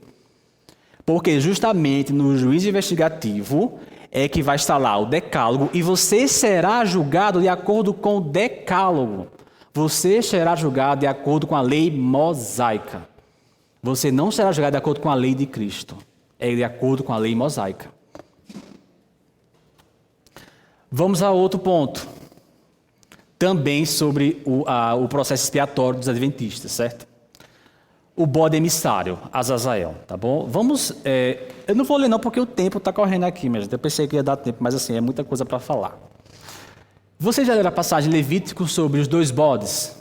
Porque justamente no juízo investigativo é que vai estar lá o decálogo e você será julgado de acordo com o decálogo. Você será julgado de acordo com a lei mosaica. Você não será julgado de acordo com a lei de Cristo. É de acordo com a lei mosaica. Vamos a outro ponto. Também sobre o processo expiatório dos adventistas, certo? O bode emissário, Azazel, tá bom? Vamos, eu não vou ler não porque o tempo está correndo aqui, mas eu pensei que ia dar tempo, mas assim, é muita coisa para falar. Você já leu a passagem Levítico sobre os 2 bodes?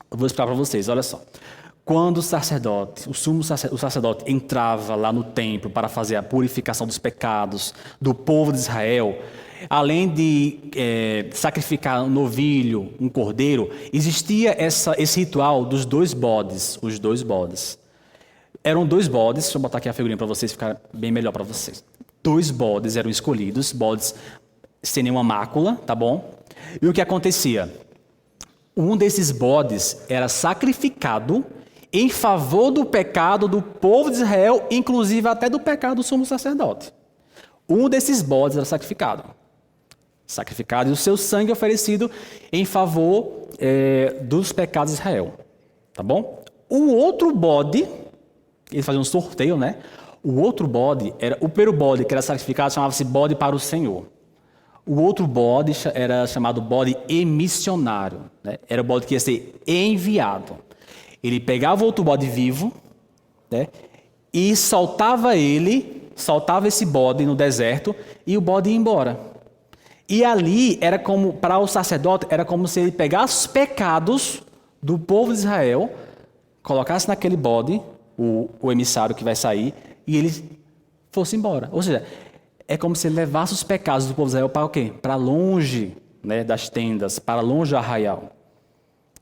Eu vou explicar para vocês, olha só. Quando o sacerdote, o sacerdote entrava lá no templo para fazer a purificação dos pecados do povo de Israel, além de sacrificar um novilho, um cordeiro, existia esse ritual dos 2 bodes, os 2 bodes. Eram 2 bodes, deixa eu botar aqui a figurinha para vocês, ficar bem melhor para vocês. 2 bodes eram escolhidos, bodes sem nenhuma mácula, tá bom? E o que acontecia? Um desses bodes era sacrificado em favor do pecado do povo de Israel, inclusive até do pecado do sumo sacerdote. Um desses bodes era sacrificado e o seu sangue oferecido em favor dos pecados de Israel, tá bom? O outro bode, eles faziam um sorteio, né? O outro bode, o primeiro bode que era sacrificado chamava-se bode para o Senhor. O outro bode era chamado bode emissionário, né? Era o bode que ia ser enviado. Ele pegava outro bode vivo, né? E soltava esse bode no deserto e o bode ia embora. E ali, era como, para o sacerdote, era como se ele pegasse os pecados do povo de Israel, colocasse naquele bode, o emissário que vai sair, e ele fosse embora. Ou seja, é como se ele levasse os pecados do povo de Israel para o quê? Para longe, né, das tendas, para longe do arraial.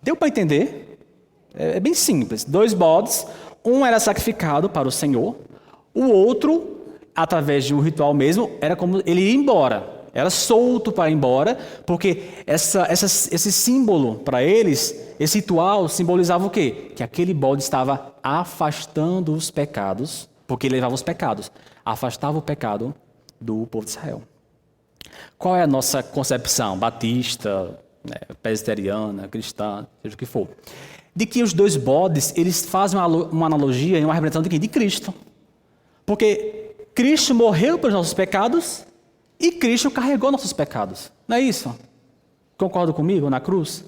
Deu para entender? É bem simples. 2 bodes, um era sacrificado para o Senhor, o outro, através de um ritual mesmo, era como ele ia embora. Era solto para ir embora, porque esse símbolo para eles, esse ritual simbolizava o quê? Que aquele bode estava afastando os pecados, porque ele levava os pecados, afastava o pecado do povo de Israel. Qual é a nossa concepção? Batista, presbiteriana, cristã, seja o que for. De que os dois bodes, eles fazem uma analogia e uma representação de quem? De Cristo. Porque Cristo morreu pelos nossos pecados e Cristo carregou nossos pecados. Não é isso? Concorda comigo na cruz?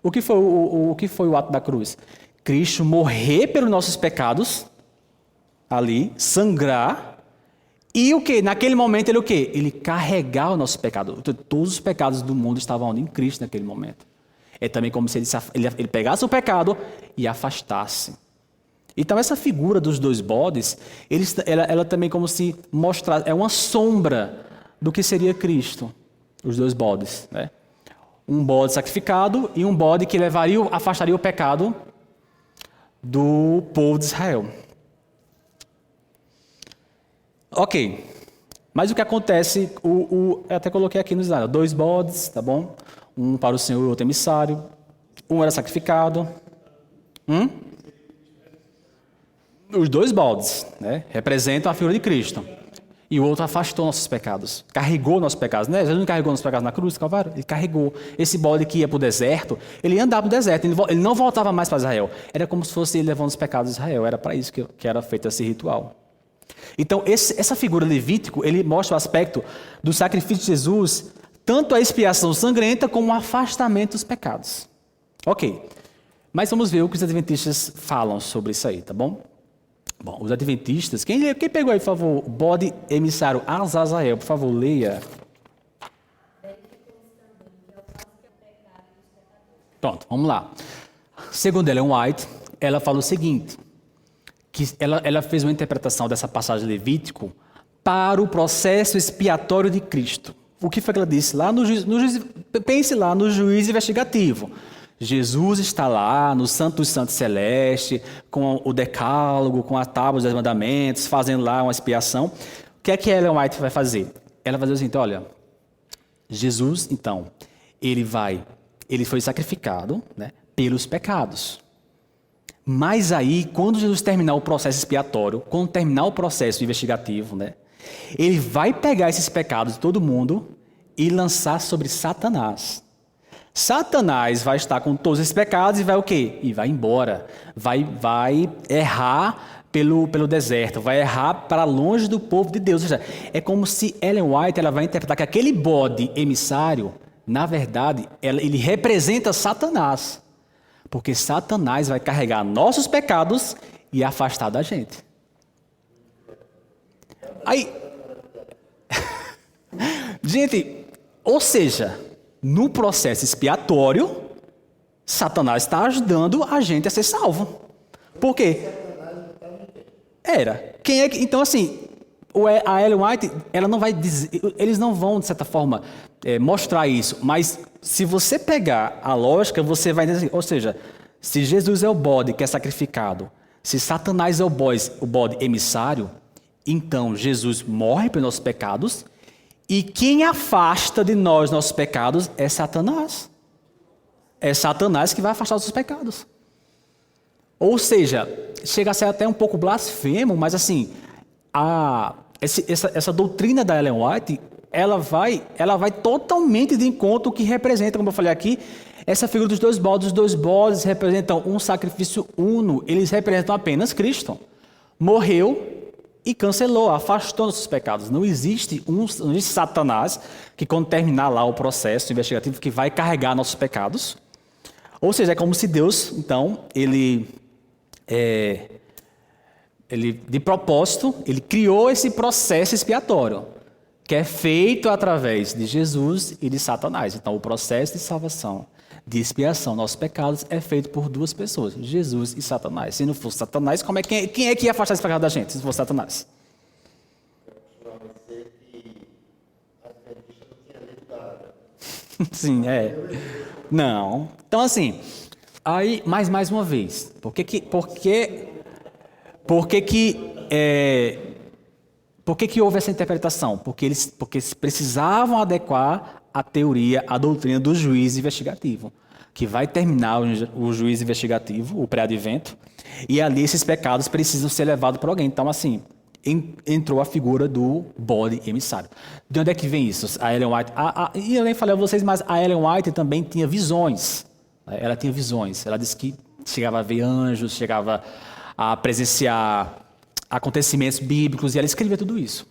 O que foi o ato da cruz? Cristo morrer pelos nossos pecados, ali, sangrar, e o que? Naquele momento ele o quê? Ele carregar o nosso pecado. Todos os pecados do mundo estavam em Cristo naquele momento. É também como se ele pegasse o pecado e afastasse. Então essa figura dos dois bodes, ela também como se mostrar, é uma sombra do que seria Cristo, os dois bodes, né? Um bode sacrificado e um bode que afastaria o pecado do povo de Israel. Ok, mas o que acontece, eu até coloquei aqui no slide, 2 bodes, tá bom? Um para o Senhor e outro emissário, um era sacrificado. Os 2 bodes, né, representam a figura de Cristo. E o outro afastou nossos pecados, carregou nossos pecados, né? Jesus não carregou nossos pecados na cruz do Calvário? Ele carregou. Esse bode que ia para o deserto, ele ia andar para o deserto, ele não voltava mais para Israel. Era como se fosse ele levando os pecados de Israel, era para isso que era feito esse ritual. Então, essa figura Levítico, ele mostra o aspecto do sacrifício de Jesus, tanto a expiação sangrenta como o afastamento dos pecados. Ok, mas vamos ver o que os adventistas falam sobre isso aí, tá bom? Bom, os adventistas, quem pegou aí, por favor, o bode emissário Azazel, por favor, leia. Pronto, vamos lá. Segundo Ellen White, ela fala o seguinte, que ela fez uma interpretação dessa passagem de Levítico para o processo expiatório de Cristo. O que foi que ela disse? Pense lá no juiz investigativo. Jesus está lá no Santo dos Santos Celeste, com o decálogo, com a tábua dos mandamentos, fazendo lá uma expiação. O que é que Ellen White vai fazer? Ela vai dizer assim, olha, Jesus, então, ele foi sacrificado, né, pelos pecados. Mas aí, quando Jesus terminar o processo expiatório, quando terminar o processo investigativo, né, ele vai pegar esses pecados de todo mundo e lançar sobre Satanás. Satanás vai estar com todos esses pecados e vai o quê? E vai embora. Vai errar pelo deserto, vai errar para longe do povo de Deus. Ou seja, é como se Ellen White ela vai interpretar que aquele bode emissário, na verdade, ele representa Satanás. Porque Satanás vai carregar nossos pecados e afastar da gente. Aí, gente, ou seja, no processo expiatório, Satanás está ajudando a gente a ser salvo. Por quê? Quem é que, então, assim, a Ellen White, ela não vai dizer, eles não vão, de certa forma, mostrar isso. Mas, se você pegar a lógica, você vai dizer, ou seja, se Jesus é o bode que é sacrificado, se Satanás é o bode emissário, então Jesus morre pelos nossos pecados. E quem afasta de nós nossos pecados é Satanás. É Satanás que vai afastar os nossos pecados. Ou seja, chega a ser até um pouco blasfemo, mas assim, essa doutrina da Ellen White, ela vai totalmente de encontro ao que representa, como eu falei aqui, essa figura dos 2 bodes. Os 2 bodes representam um sacrifício uno, eles representam apenas Cristo. Morreu e cancelou, afastou nossos pecados. Não existe Satanás que, quando terminar lá o processo investigativo, que vai carregar nossos pecados. Ou seja, é como se Deus, então, ele de propósito, ele criou esse processo expiatório, que é feito através de Jesus e de Satanás. Então, o processo de salvação, de expiação nossos pecados, é feito por 2 pessoas, Jesus e Satanás. Se não fosse Satanás, quem é que ia afastar esse pecado da gente, se fosse Satanás? Sim, Não. Então, assim, aí, mais uma vez, por Por que houve essa interpretação? Porque eles precisavam adequar a teoria, a doutrina do juiz investigativo, que vai terminar o juiz investigativo, o pré-advento, e ali esses pecados precisam ser levados para alguém. Então, assim, entrou a figura do bode emissário. De onde é que vem isso? A Ellen White, e eu nem falei a vocês, mas a Ellen White também tinha visões. Ela tinha visões. Ela disse que chegava a ver anjos, chegava a presenciar acontecimentos bíblicos, e ela escrevia tudo isso.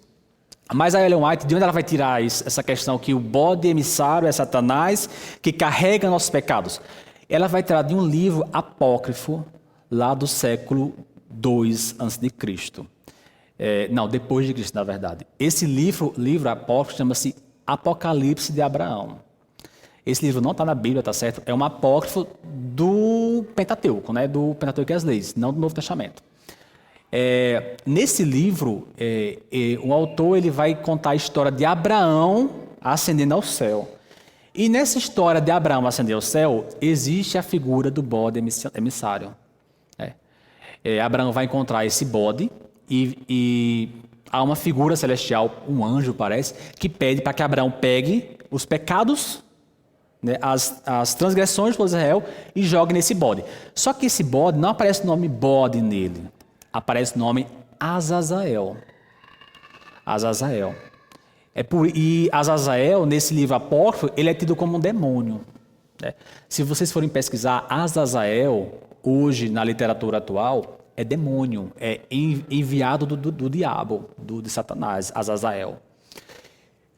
Mas a Ellen White, de onde ela vai tirar essa questão que o bode emissário é Satanás que carrega nossos pecados? Ela vai tirar de um livro apócrifo lá do século II a.C. Não, depois de Cristo, na verdade. Esse livro apócrifo chama-se Apocalipse de Abraão. Esse livro não está na Bíblia, tá certo? É um apócrifo do Pentateuco, né? Do Pentateuco e as Leis, não do Novo Testamento. Nesse livro, o autor ele vai contar a história de Abraão ascendendo ao céu. E nessa história de Abraão ascender ao céu, existe a figura do bode emissário. Abraão vai encontrar esse bode e há uma figura celestial, um anjo parece, que pede para que Abraão pegue os pecados, né, as transgressões do povo de Israel e jogue nesse bode. Só que esse bode, não aparece o nome bode nele, aparece o nome Azazael. Azazael. E Azazael, nesse livro apócrifo, ele é tido como um demônio. Né? Se vocês forem pesquisar, Azazael, hoje na literatura atual, é demônio, é enviado do diabo, de Satanás, Azazael.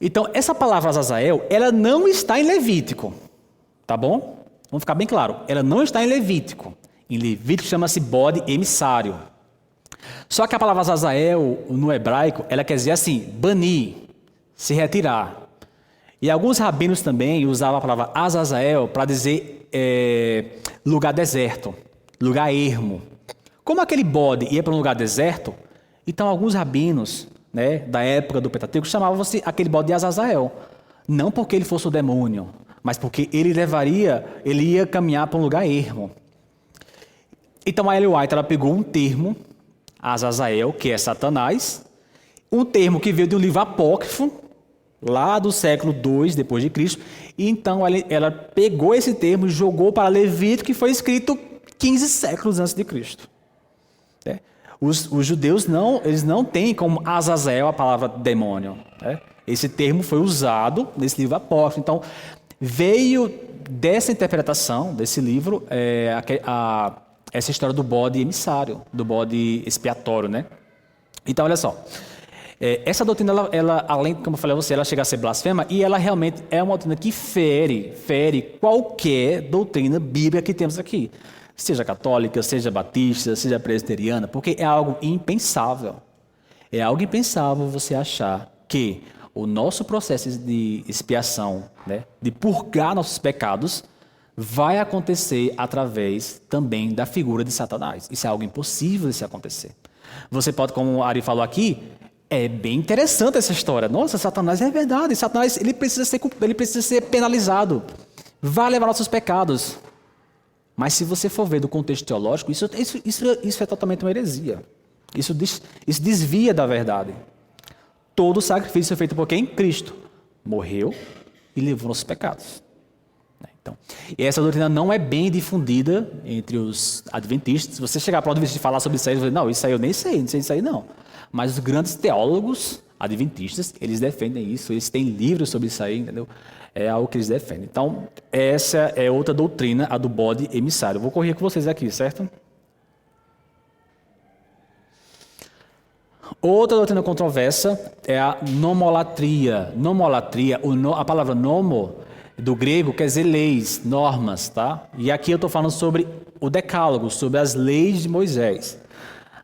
Então, essa palavra Azazael, ela não está em Levítico, tá bom? Vamos ficar bem claro, ela não está em Levítico. Em Levítico chama-se bode emissário. Só que a palavra Azazael, no hebraico, ela quer dizer assim, banir, se retirar. E alguns rabinos também usavam a palavra Azazael para dizer lugar deserto, lugar ermo. Como aquele bode ia para um lugar deserto, então alguns rabinos, né, da época do Pentateuco chamavam aquele bode de Azazael. Não porque ele fosse o demônio, mas porque ele ia caminhar para um lugar ermo. Então a Ellen White ela pegou um termo, Azazael, que é Satanás, um termo que veio de um livro apócrifo, lá do século II depois de Cristo, e então ela pegou esse termo e jogou para Levítico, que foi escrito 15 séculos antes de Cristo. Os judeus eles não têm como Azazel a palavra demônio. Esse termo foi usado nesse livro apócrifo. Então, veio dessa interpretação desse livro essa história do bode emissário, do bode expiatório, né? Então, olha só. Essa doutrina, ela, além, como eu falei a você, ela chega a ser blasfema e ela realmente é uma doutrina que fere qualquer doutrina bíblica que temos aqui. Seja católica, seja batista, seja presbiteriana, porque é algo impensável. É algo impensável você achar que o nosso processo de expiação, né, de purgar nossos pecados, vai acontecer através também da figura de Satanás. Isso é algo impossível de se acontecer. Você pode, como o Ari falou aqui, é bem interessante essa história. Nossa, Satanás é verdade. Satanás ele precisa ser penalizado. Vai levar nossos pecados. Mas se você for ver do contexto teológico, isso é totalmente uma heresia. Isso desvia da verdade. Todo o sacrifício é feito por quem? Cristo. Morreu e levou nossos pecados. Então, e essa doutrina não é bem difundida entre os adventistas. Se você chegar para o adventista e falar sobre isso aí, você vai dizer, não, isso aí eu nem sei, não sei isso aí não. Mas os grandes teólogos adventistas, eles defendem isso, eles têm livros sobre isso aí, entendeu? É algo que eles defendem. Então, essa é outra doutrina, a do bode emissário. Eu vou correr com vocês aqui, certo? Outra doutrina controversa é a nomolatria. Nomolatria, a palavra nomo, do grego, quer dizer leis, normas, tá? E aqui eu estou falando sobre o decálogo, sobre as leis de Moisés.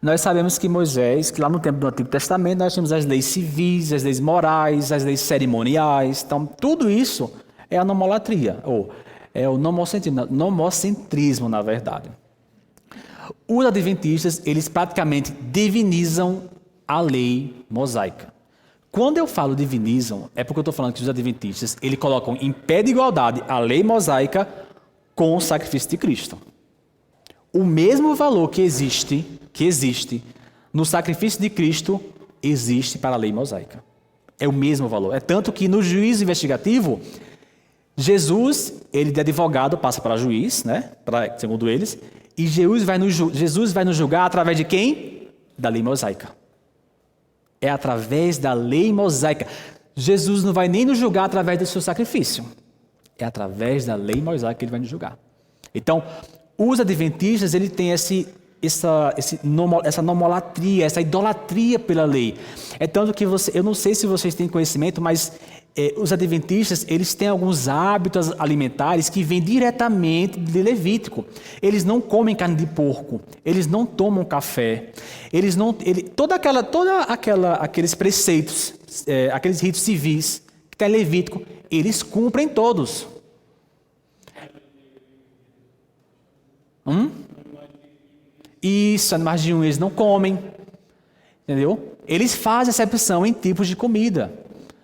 Nós sabemos que Moisés, que lá no tempo do Antigo Testamento, nós temos as leis civis, as leis morais, as leis cerimoniais. Então, tudo isso é a nomolatria, ou é o nomocentrismo, na verdade. Os adventistas, eles praticamente divinizam a lei mosaica. Quando eu falo divinizam, é porque eu estou falando que os adventistas, eles colocam em pé de igualdade a lei mosaica com o sacrifício de Cristo. O mesmo valor que existe no sacrifício de Cristo existe para a lei mosaica. É o mesmo valor. É tanto que no juízo investigativo, Jesus, ele de advogado passa para juiz, né? Segundo eles, e Jesus vai nos julgar através de quem? Da lei mosaica. É através da lei mosaica. Jesus não vai nem nos julgar através do seu sacrifício. É através da lei mosaica que ele vai nos julgar. Então, os adventistas, ele tem essa nomolatria, essa idolatria pela lei. É tanto que eu não sei se vocês têm conhecimento, mas os adventistas, eles têm alguns hábitos alimentares que vêm diretamente de Levítico. Eles não comem carne de porco, eles não tomam café, aqueles preceitos, aqueles ritos civis que está em Levítico, eles cumprem todos. Isso, animais de eles não comem, entendeu? Eles fazem exceção em tipos de comida.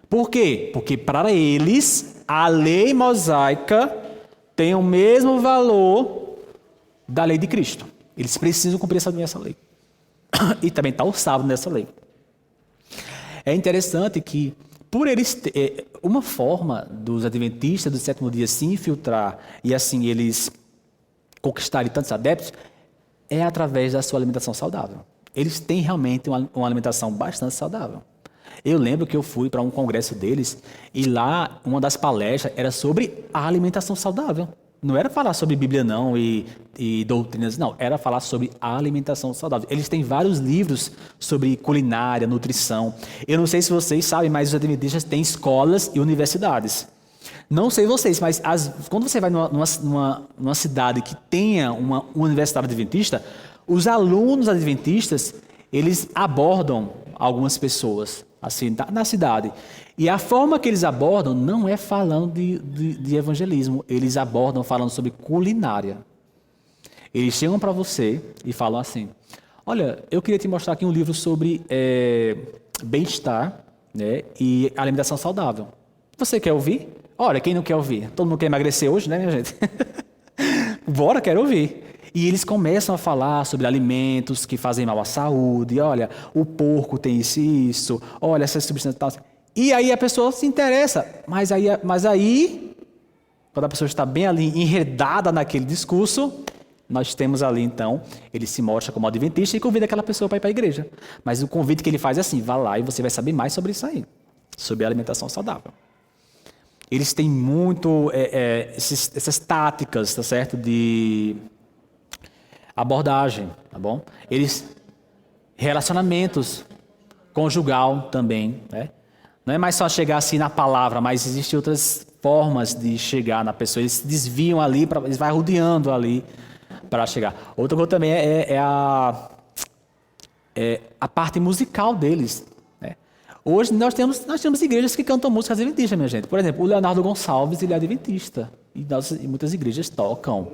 Por quê? Porque para eles, a lei mosaica tem o mesmo valor da lei de Cristo. Eles precisam cumprir essa lei. E também está o sábado nessa lei. É interessante que, por eles uma forma dos adventistas do sétimo dia se infiltrar e assim eles conquistarem tantos adeptos, é através da sua alimentação saudável. Eles têm realmente uma alimentação bastante saudável. Eu lembro que eu fui para um congresso deles e lá uma das palestras era sobre a alimentação saudável. Não era falar sobre Bíblia não e doutrinas, não. Era falar sobre a alimentação saudável. Eles têm vários livros sobre culinária, nutrição. Eu não sei se vocês sabem, mas os adventistas têm escolas e universidades. Não sei vocês, mas quando você vai numa cidade que tenha uma universidade adventista, os alunos adventistas, eles abordam algumas pessoas assim na cidade. E a forma que eles abordam não é falando de evangelismo, eles abordam falando sobre culinária. Eles chegam para você e falam assim: olha, eu queria te mostrar aqui um livro sobre bem-estar, né, e alimentação saudável. Você quer ouvir? Olha, quem não quer ouvir? Todo mundo quer emagrecer hoje, né, minha gente? Bora, quero ouvir. E eles começam a falar sobre alimentos que fazem mal à saúde. Olha, o porco tem isso. Olha, essas substâncias. E aí a pessoa se interessa. Mas aí, quando a pessoa está bem ali enredada naquele discurso, nós temos ali, então, ele se mostra como adventista e convida aquela pessoa para ir para a igreja. Mas o convite que ele faz é assim: vá lá e você vai saber mais sobre isso aí, sobre a alimentação saudável. Eles têm muito essas táticas, tá certo, de abordagem, tá bom? Relacionamentos conjugal também, né? Não é mais só chegar assim na palavra, mas existem outras formas de chegar na pessoa. Eles se desviam ali, eles vão rodeando ali para chegar. Outra coisa também é a parte musical deles. Hoje nós temos igrejas que cantam músicas adventistas, minha gente. Por exemplo, o Leonardo Gonçalves, ele é adventista. E muitas igrejas tocam.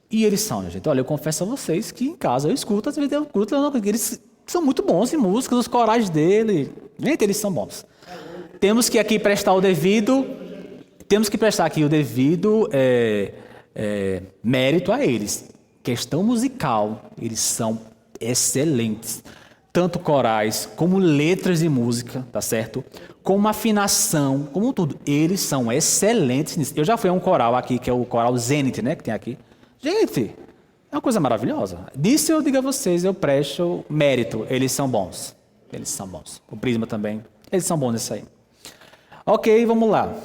E eles são, minha gente. Olha, eu confesso a vocês que em casa eu escuto, às vezes eu escuto, eles são muito bons em músicas, os corais dele. Gente, eles são bons. Temos que prestar aqui o devido mérito a eles. Questão musical, eles são excelentes. Tanto corais, como letras de música, tá certo? Como afinação, como tudo. Eles são excelentes nisso. Eu já fui a um coral aqui, que é o coral Zenith, né? Que tem aqui. Gente, é uma coisa maravilhosa. Disso eu digo a vocês, eu presto mérito. Eles são bons. Eles são bons. O Prisma também. Eles são bons nisso aí. Ok, vamos lá.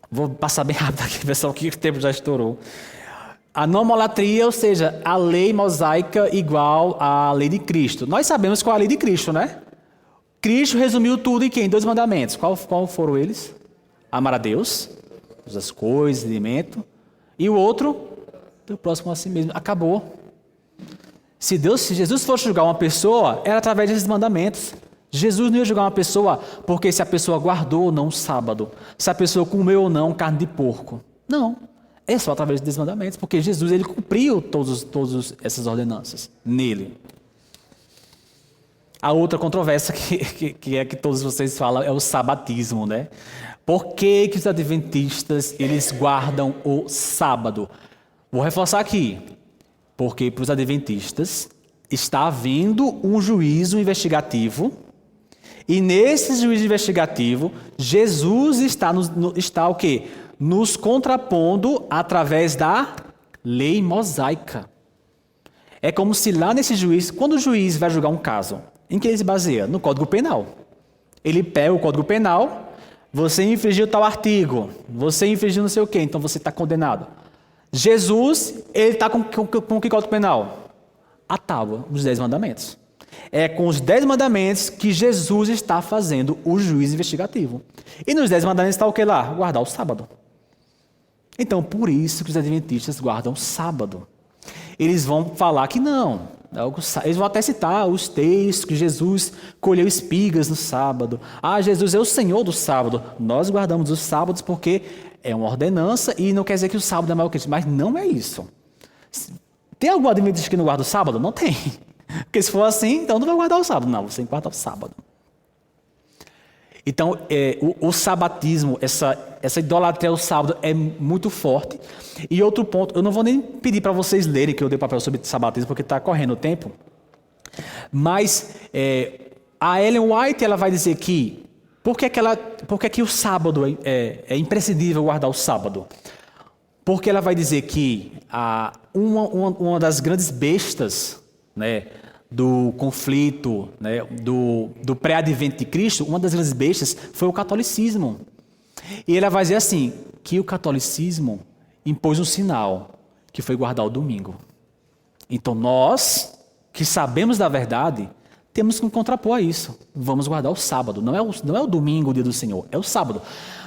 Vou passar bem rápido aqui, pessoal, que o tempo já estourou. A nomolatria, ou seja, a lei mosaica igual à lei de Cristo. Nós sabemos qual é a lei de Cristo, né? Cristo resumiu tudo em quem? 2 mandamentos. Qual foram eles? Amar a Deus, as coisas, alimento. E o outro, o próximo a si mesmo. Acabou. Se Jesus fosse julgar uma pessoa, era através desses mandamentos. Jesus não ia julgar uma pessoa porque se a pessoa guardou ou não o sábado, se a pessoa comeu ou não carne de porco. Não. É só através dos mandamentos, porque Jesus ele cumpriu todas essas ordenanças nele. A outra controvérsia que todos vocês falam é o sabatismo, né? Por que os adventistas eles guardam o sábado? Vou reforçar aqui. Porque para os adventistas está havendo um juízo investigativo, E nesse juízo investigativo, Jesus está o quê? Nos contrapondo através da lei mosaica. É como se lá nesse juiz, quando o juiz vai julgar um caso, em que ele se baseia? No Código Penal. Ele pega o Código Penal, você infringiu tal artigo, você infringiu não sei o quê, então você está condenado. Jesus, ele está com que Código Penal? A tábua, os 10 mandamentos. É com os 10 mandamentos que Jesus está fazendo o juízo investigativo. E nos 10 mandamentos está o que lá? Guardar o sábado. Então, por isso que os adventistas guardam o sábado. Eles vão falar que não. Eles vão até citar os textos que Jesus colheu espigas no sábado. Ah, Jesus é o Senhor do sábado. Nós guardamos os sábados porque é uma ordenança e não quer dizer que o sábado é maior que isso. Mas não é isso. Tem algum adventista que não guarda o sábado? Não tem. Porque se for assim, então não vai guardar o sábado. Não, você tem que guardar o sábado. Então, o sabatismo, essa idolatria ao sábado é muito forte. E outro ponto, eu não vou nem pedir para vocês lerem, que eu dei papel sobre sabatismo, porque está correndo o tempo. Mas a Ellen White ela vai dizer que por que o sábado é imprescindível guardar o sábado? Porque ela vai dizer que uma das grandes bestas, né, do conflito, né, do pré-advento de Cristo, uma das grandes bestas foi o catolicismo. E ela vai dizer assim, que o catolicismo impôs um sinal, que foi guardar o domingo. Então nós, que sabemos da verdade, temos que contrapor a isso. Vamos guardar o sábado. Não é o domingo, o dia do Senhor, é o sábado.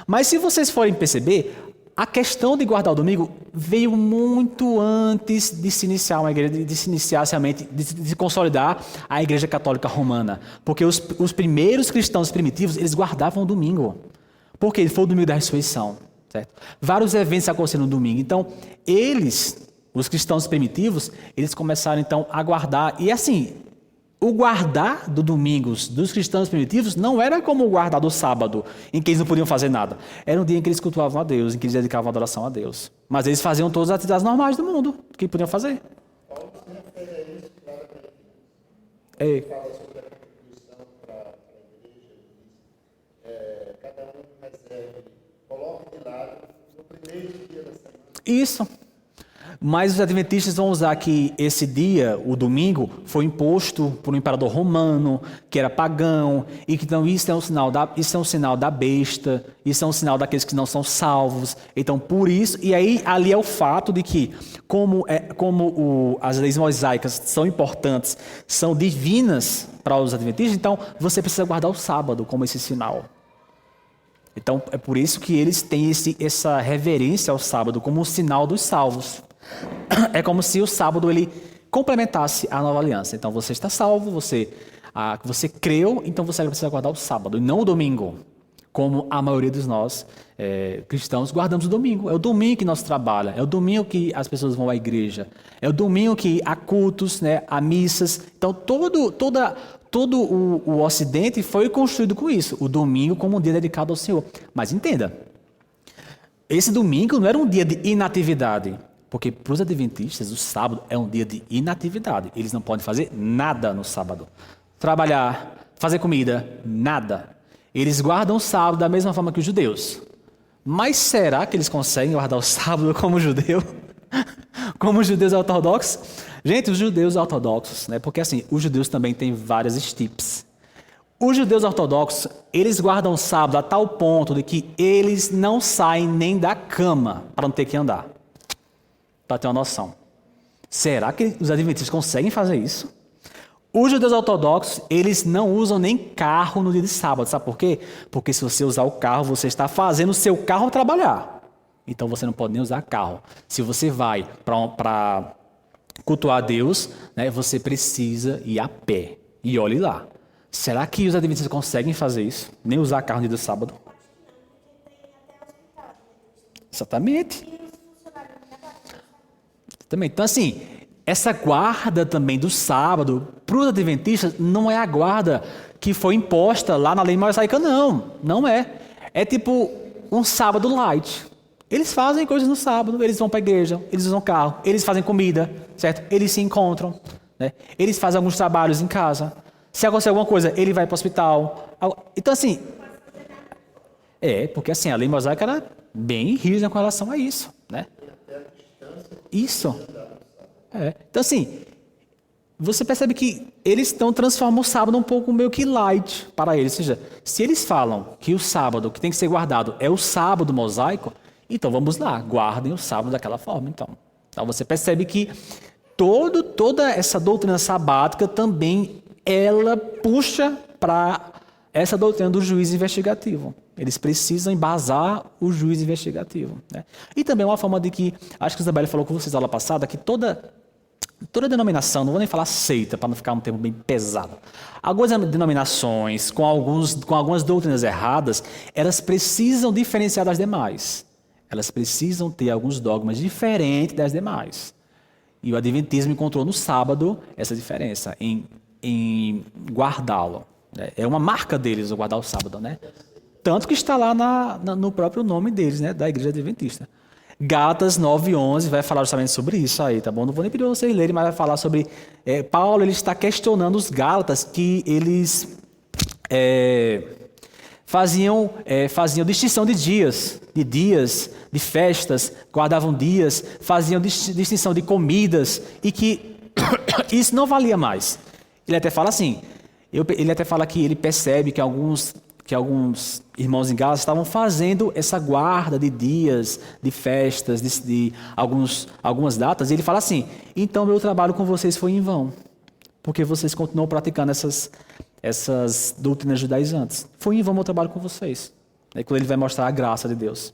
Mas se vocês forem perceber, a questão de guardar o domingo veio muito antes de se iniciar uma igreja, de se iniciar realmente, de se consolidar a Igreja Católica Romana. Porque os primeiros cristãos primitivos, eles guardavam o domingo. Porque foi o domingo da ressurreição. Certo? Vários eventos aconteceram no domingo. Então, os cristãos primitivos, eles começaram então a guardar. E assim, o guardar do domingo dos cristãos primitivos não era como o guardar do sábado, em que eles não podiam fazer nada. Era um dia em que eles cultuavam a Deus, em que eles dedicavam a adoração a Deus. Mas eles faziam todas as atividades normais do mundo, que podiam fazer. Paulo se refere a isso claramente. Ele fala sobre a contribuição para a igreja, cada um reserve, coloque de lado no primeiro dia da semana. Isso. Mas os adventistas vão usar que esse dia, o domingo, foi imposto por um imperador romano, que era pagão, e que então isso é um sinal da besta, isso é um sinal daqueles que não são salvos. Então, por isso, e aí ali é o fato de que, as leis mosaicas são importantes, são divinas para os adventistas, então você precisa guardar o sábado como esse sinal. Então, é por isso que eles têm essa reverência ao sábado como um sinal dos salvos. É como se o sábado ele complementasse a nova aliança. Então você está salvo, você creu, então você precisa guardar o sábado e não o domingo. Como a maioria dos nós cristãos guardamos o domingo. É o domingo que nós trabalhamos, é o domingo que as pessoas vão à igreja, é o domingo que há cultos, né, há missas. Então todo o Ocidente foi construído com isso, o domingo como um dia dedicado ao Senhor. Mas entenda, esse domingo não era um dia de inatividade. Porque para os adventistas, o sábado é um dia de inatividade. Eles não podem fazer nada no sábado. Trabalhar, fazer comida, nada. Eles guardam o sábado da mesma forma que os judeus. Mas será que eles conseguem guardar o sábado como judeu? Como os judeus ortodoxos? Gente, os judeus ortodoxos, né? Porque assim, os judeus também têm várias estipes. Os judeus ortodoxos, eles guardam o sábado a tal ponto de que eles não saem nem da cama para não ter que andar. Para ter uma noção. Será que os adventistas conseguem fazer isso? Os judeus ortodoxos, eles não usam nem carro no dia de sábado. Sabe por quê? Porque se você usar o carro, você está fazendo o seu carro trabalhar. Então você não pode nem usar carro. Se você vai para cultuar a Deus, né, você precisa ir a pé. E olhe lá. Será que os adventistas conseguem fazer isso? Nem usar carro no dia do sábado? Exatamente. Também. Então, assim, essa guarda também do sábado, para os adventistas, não é a guarda que foi imposta lá na lei mosaica, não. Não é. É tipo um sábado light. Eles fazem coisas no sábado, eles vão para a igreja, eles usam carro, eles fazem comida, certo? Eles se encontram, né? Eles fazem alguns trabalhos em casa, Se acontecer alguma coisa, ele vai para o hospital. Então, assim, porque assim, a lei mosaica era bem rígida com relação a isso, né? Isso. Então, assim, você percebe que eles estão transformando o sábado um pouco meio que light para eles. Ou seja, se eles falam que o sábado que tem que ser guardado é o sábado mosaico, então vamos lá, guardem o sábado daquela forma. Então você percebe que toda essa doutrina sabática também ela puxa para essa doutrina do juiz investigativo. Eles precisam embasar o juiz investigativo, né? E também uma forma de que, acho que o Isabelle falou com vocês na aula passada, que toda denominação, não vou nem falar seita, para não ficar um termo bem pesado. Algumas denominações, com algumas doutrinas erradas, elas precisam diferenciar das demais. Elas precisam ter alguns dogmas diferentes das demais. E o Adventismo encontrou no sábado essa diferença, em guardá-lo. É uma marca deles, o guardar o sábado, né? Tanto que está lá no próprio nome deles, né? Da Igreja Adventista. Gálatas 9:11 vai falar justamente sobre isso aí, tá bom? Não vou nem pedir vocês lerem, mas vai falar sobre... Paulo ele está questionando os Gálatas que eles faziam distinção de dias, de festas, guardavam dias, faziam distinção de comidas e que isso não valia mais. Ele até fala assim, que ele percebe que alguns irmãos em Gálatas estavam fazendo essa guarda de dias, de festas, de algumas datas, e ele fala assim, então meu trabalho com vocês foi em vão, porque vocês continuam praticando essas doutrinas judaizantes. Foi em vão meu trabalho com vocês. É quando ele vai mostrar a graça de Deus.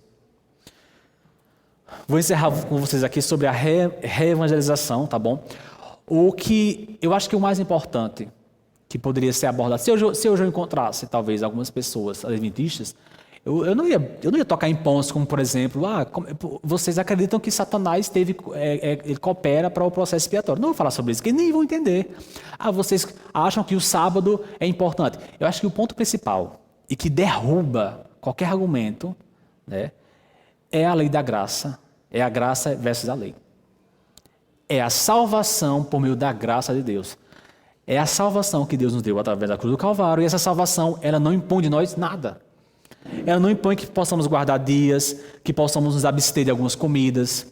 Vou encerrar com vocês aqui sobre a reevangelização, tá bom? O que eu acho que o mais importante que poderia ser abordado, se hoje eu encontrasse talvez algumas pessoas adventistas, eu não ia tocar em pontos como, por exemplo, vocês acreditam que Satanás ele coopera para o processo expiatório. Não vou falar sobre isso, que nem vão entender. Vocês acham que o sábado é importante. Eu acho que o ponto principal e que derruba qualquer argumento, né, é a lei da graça, é a graça versus a lei. É a salvação por meio da graça de Deus. É a salvação que Deus nos deu através da cruz do Calvário, e essa salvação, ela não impõe de nós nada. Ela não impõe que possamos guardar dias, que possamos nos abster de algumas comidas.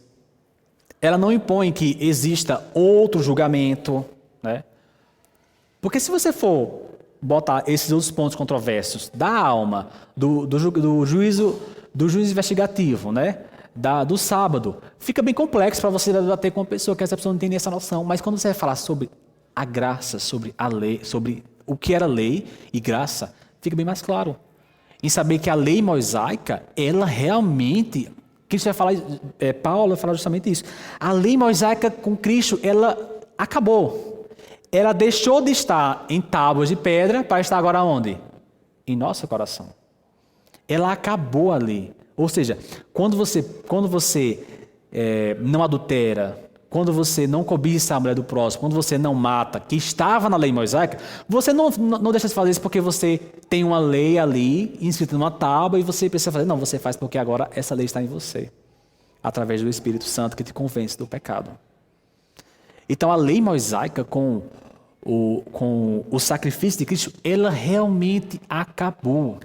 Ela não impõe que exista outro julgamento, né? Porque se você for botar esses outros pontos controversos da alma, do juízo investigativo, né? Do sábado, fica bem complexo para você debater com uma pessoa que essa pessoa não tem essa noção. Mas quando você vai falar sobre a graça, sobre a lei, sobre o que era lei e graça, fica bem mais claro. Em saber que a lei mosaica, ela realmente, Cristo vai falar, Paulo vai falar justamente isso. A lei mosaica com Cristo, ela acabou. Ela deixou de estar em tábuas de pedra para estar agora onde? Em nosso coração. Ela acabou ali. Ou seja, quando você não adultera, quando você não cobiça a mulher do próximo, quando você não mata, que estava na lei mosaica, você não deixa de fazer isso porque você tem uma lei ali, inscrita numa tábua, e você precisa fazer. Não, você faz porque agora essa lei está em você, através do Espírito Santo que te convence do pecado. Então a lei mosaica com o sacrifício de Cristo, ela realmente acabou.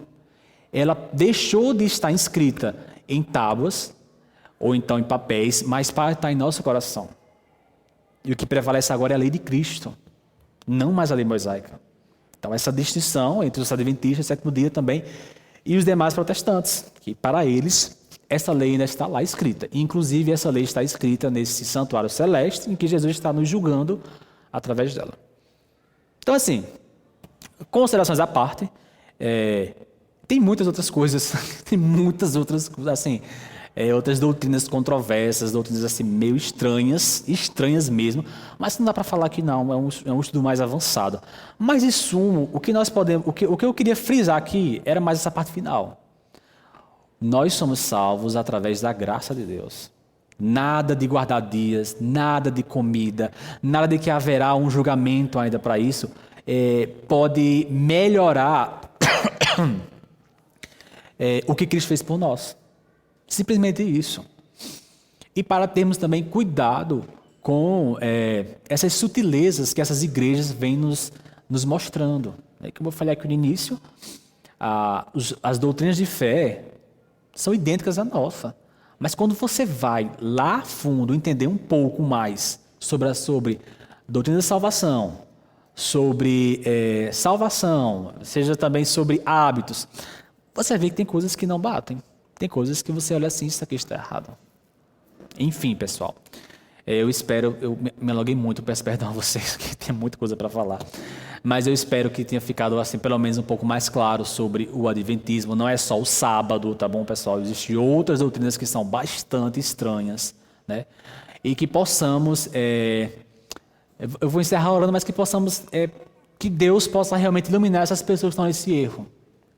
Ela deixou de estar inscrita em tábuas, ou então em papéis, mas para estar em nosso coração. E o que prevalece agora é a lei de Cristo, não mais a lei mosaica. Então essa distinção entre os adventistas, sétimo dia também, e os demais protestantes, que para eles essa lei ainda está lá escrita. E, inclusive essa lei está escrita nesse santuário celeste, em que Jesus está nos julgando através dela. Então assim, considerações à parte, tem muitas outras coisas, assim, outras doutrinas controversas, doutrinas assim meio estranhas mesmo, mas não dá para falar que não, é um estudo mais avançado. Mas em sumo, o que eu queria frisar aqui era mais essa parte final. Nós somos salvos através da graça de Deus. Nada de guardar dias, nada de comida, nada de que haverá um julgamento ainda para isso, pode melhorar o que Cristo fez por nós. Simplesmente isso. E para termos também cuidado com essas sutilezas que essas igrejas vêm nos mostrando. É que eu vou falar aqui no início, as doutrinas de fé são idênticas à nossa. Mas quando você vai lá a fundo entender um pouco mais sobre doutrina da salvação, sobre salvação, seja também sobre hábitos, você vê que tem coisas que não batem. Tem coisas que você olha assim, isso aqui está errado. Enfim, pessoal, eu espero, eu me alonguei muito, peço perdão a vocês, que tem muita coisa para falar. Mas eu espero que tenha ficado assim, pelo menos um pouco mais claro sobre o adventismo. Não é só o sábado, tá bom, pessoal? Existem outras doutrinas que são bastante estranhas, né? E que possamos, eu vou encerrar orando, mas que possamos, que Deus possa realmente iluminar essas pessoas que estão nesse erro,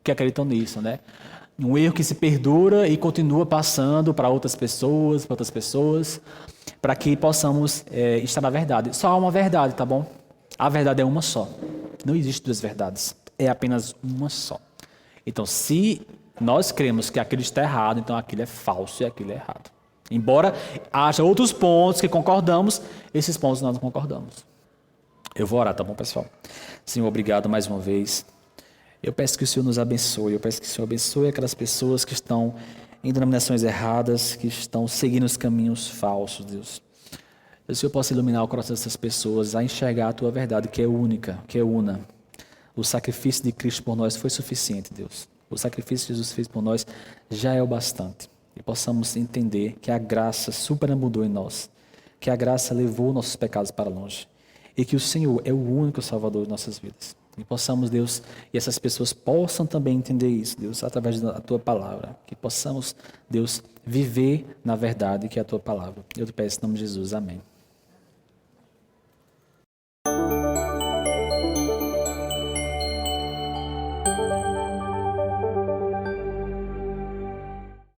que acreditam nisso, né? Um erro que se perdura e continua passando para outras pessoas, para que possamos estar na verdade. Só há uma verdade, tá bom? A verdade é uma só. Não existe duas verdades. É apenas uma só. Então, se nós cremos que aquilo está errado, então aquilo é falso e aquilo é errado. Embora haja outros pontos que concordamos, esses pontos nós não concordamos. Eu vou orar, tá bom, pessoal? Senhor, obrigado mais uma vez. Eu peço que o Senhor nos abençoe. Eu peço que o Senhor abençoe aquelas pessoas que estão em denominações erradas, que estão seguindo os caminhos falsos, Deus. Que o Senhor possa iluminar o coração dessas pessoas a enxergar a Tua verdade, que é única, que é una. O sacrifício de Cristo por nós foi suficiente, Deus. O sacrifício que Jesus fez por nós já é o bastante. E possamos entender que a graça superabundou em nós, que a graça levou nossos pecados para longe. E que o Senhor é o único Salvador de nossas vidas. E possamos, Deus, e essas pessoas possam também entender isso, Deus, através da Tua palavra. Que possamos, Deus, viver na verdade que é a Tua palavra. Eu te peço em nome de Jesus. Amém.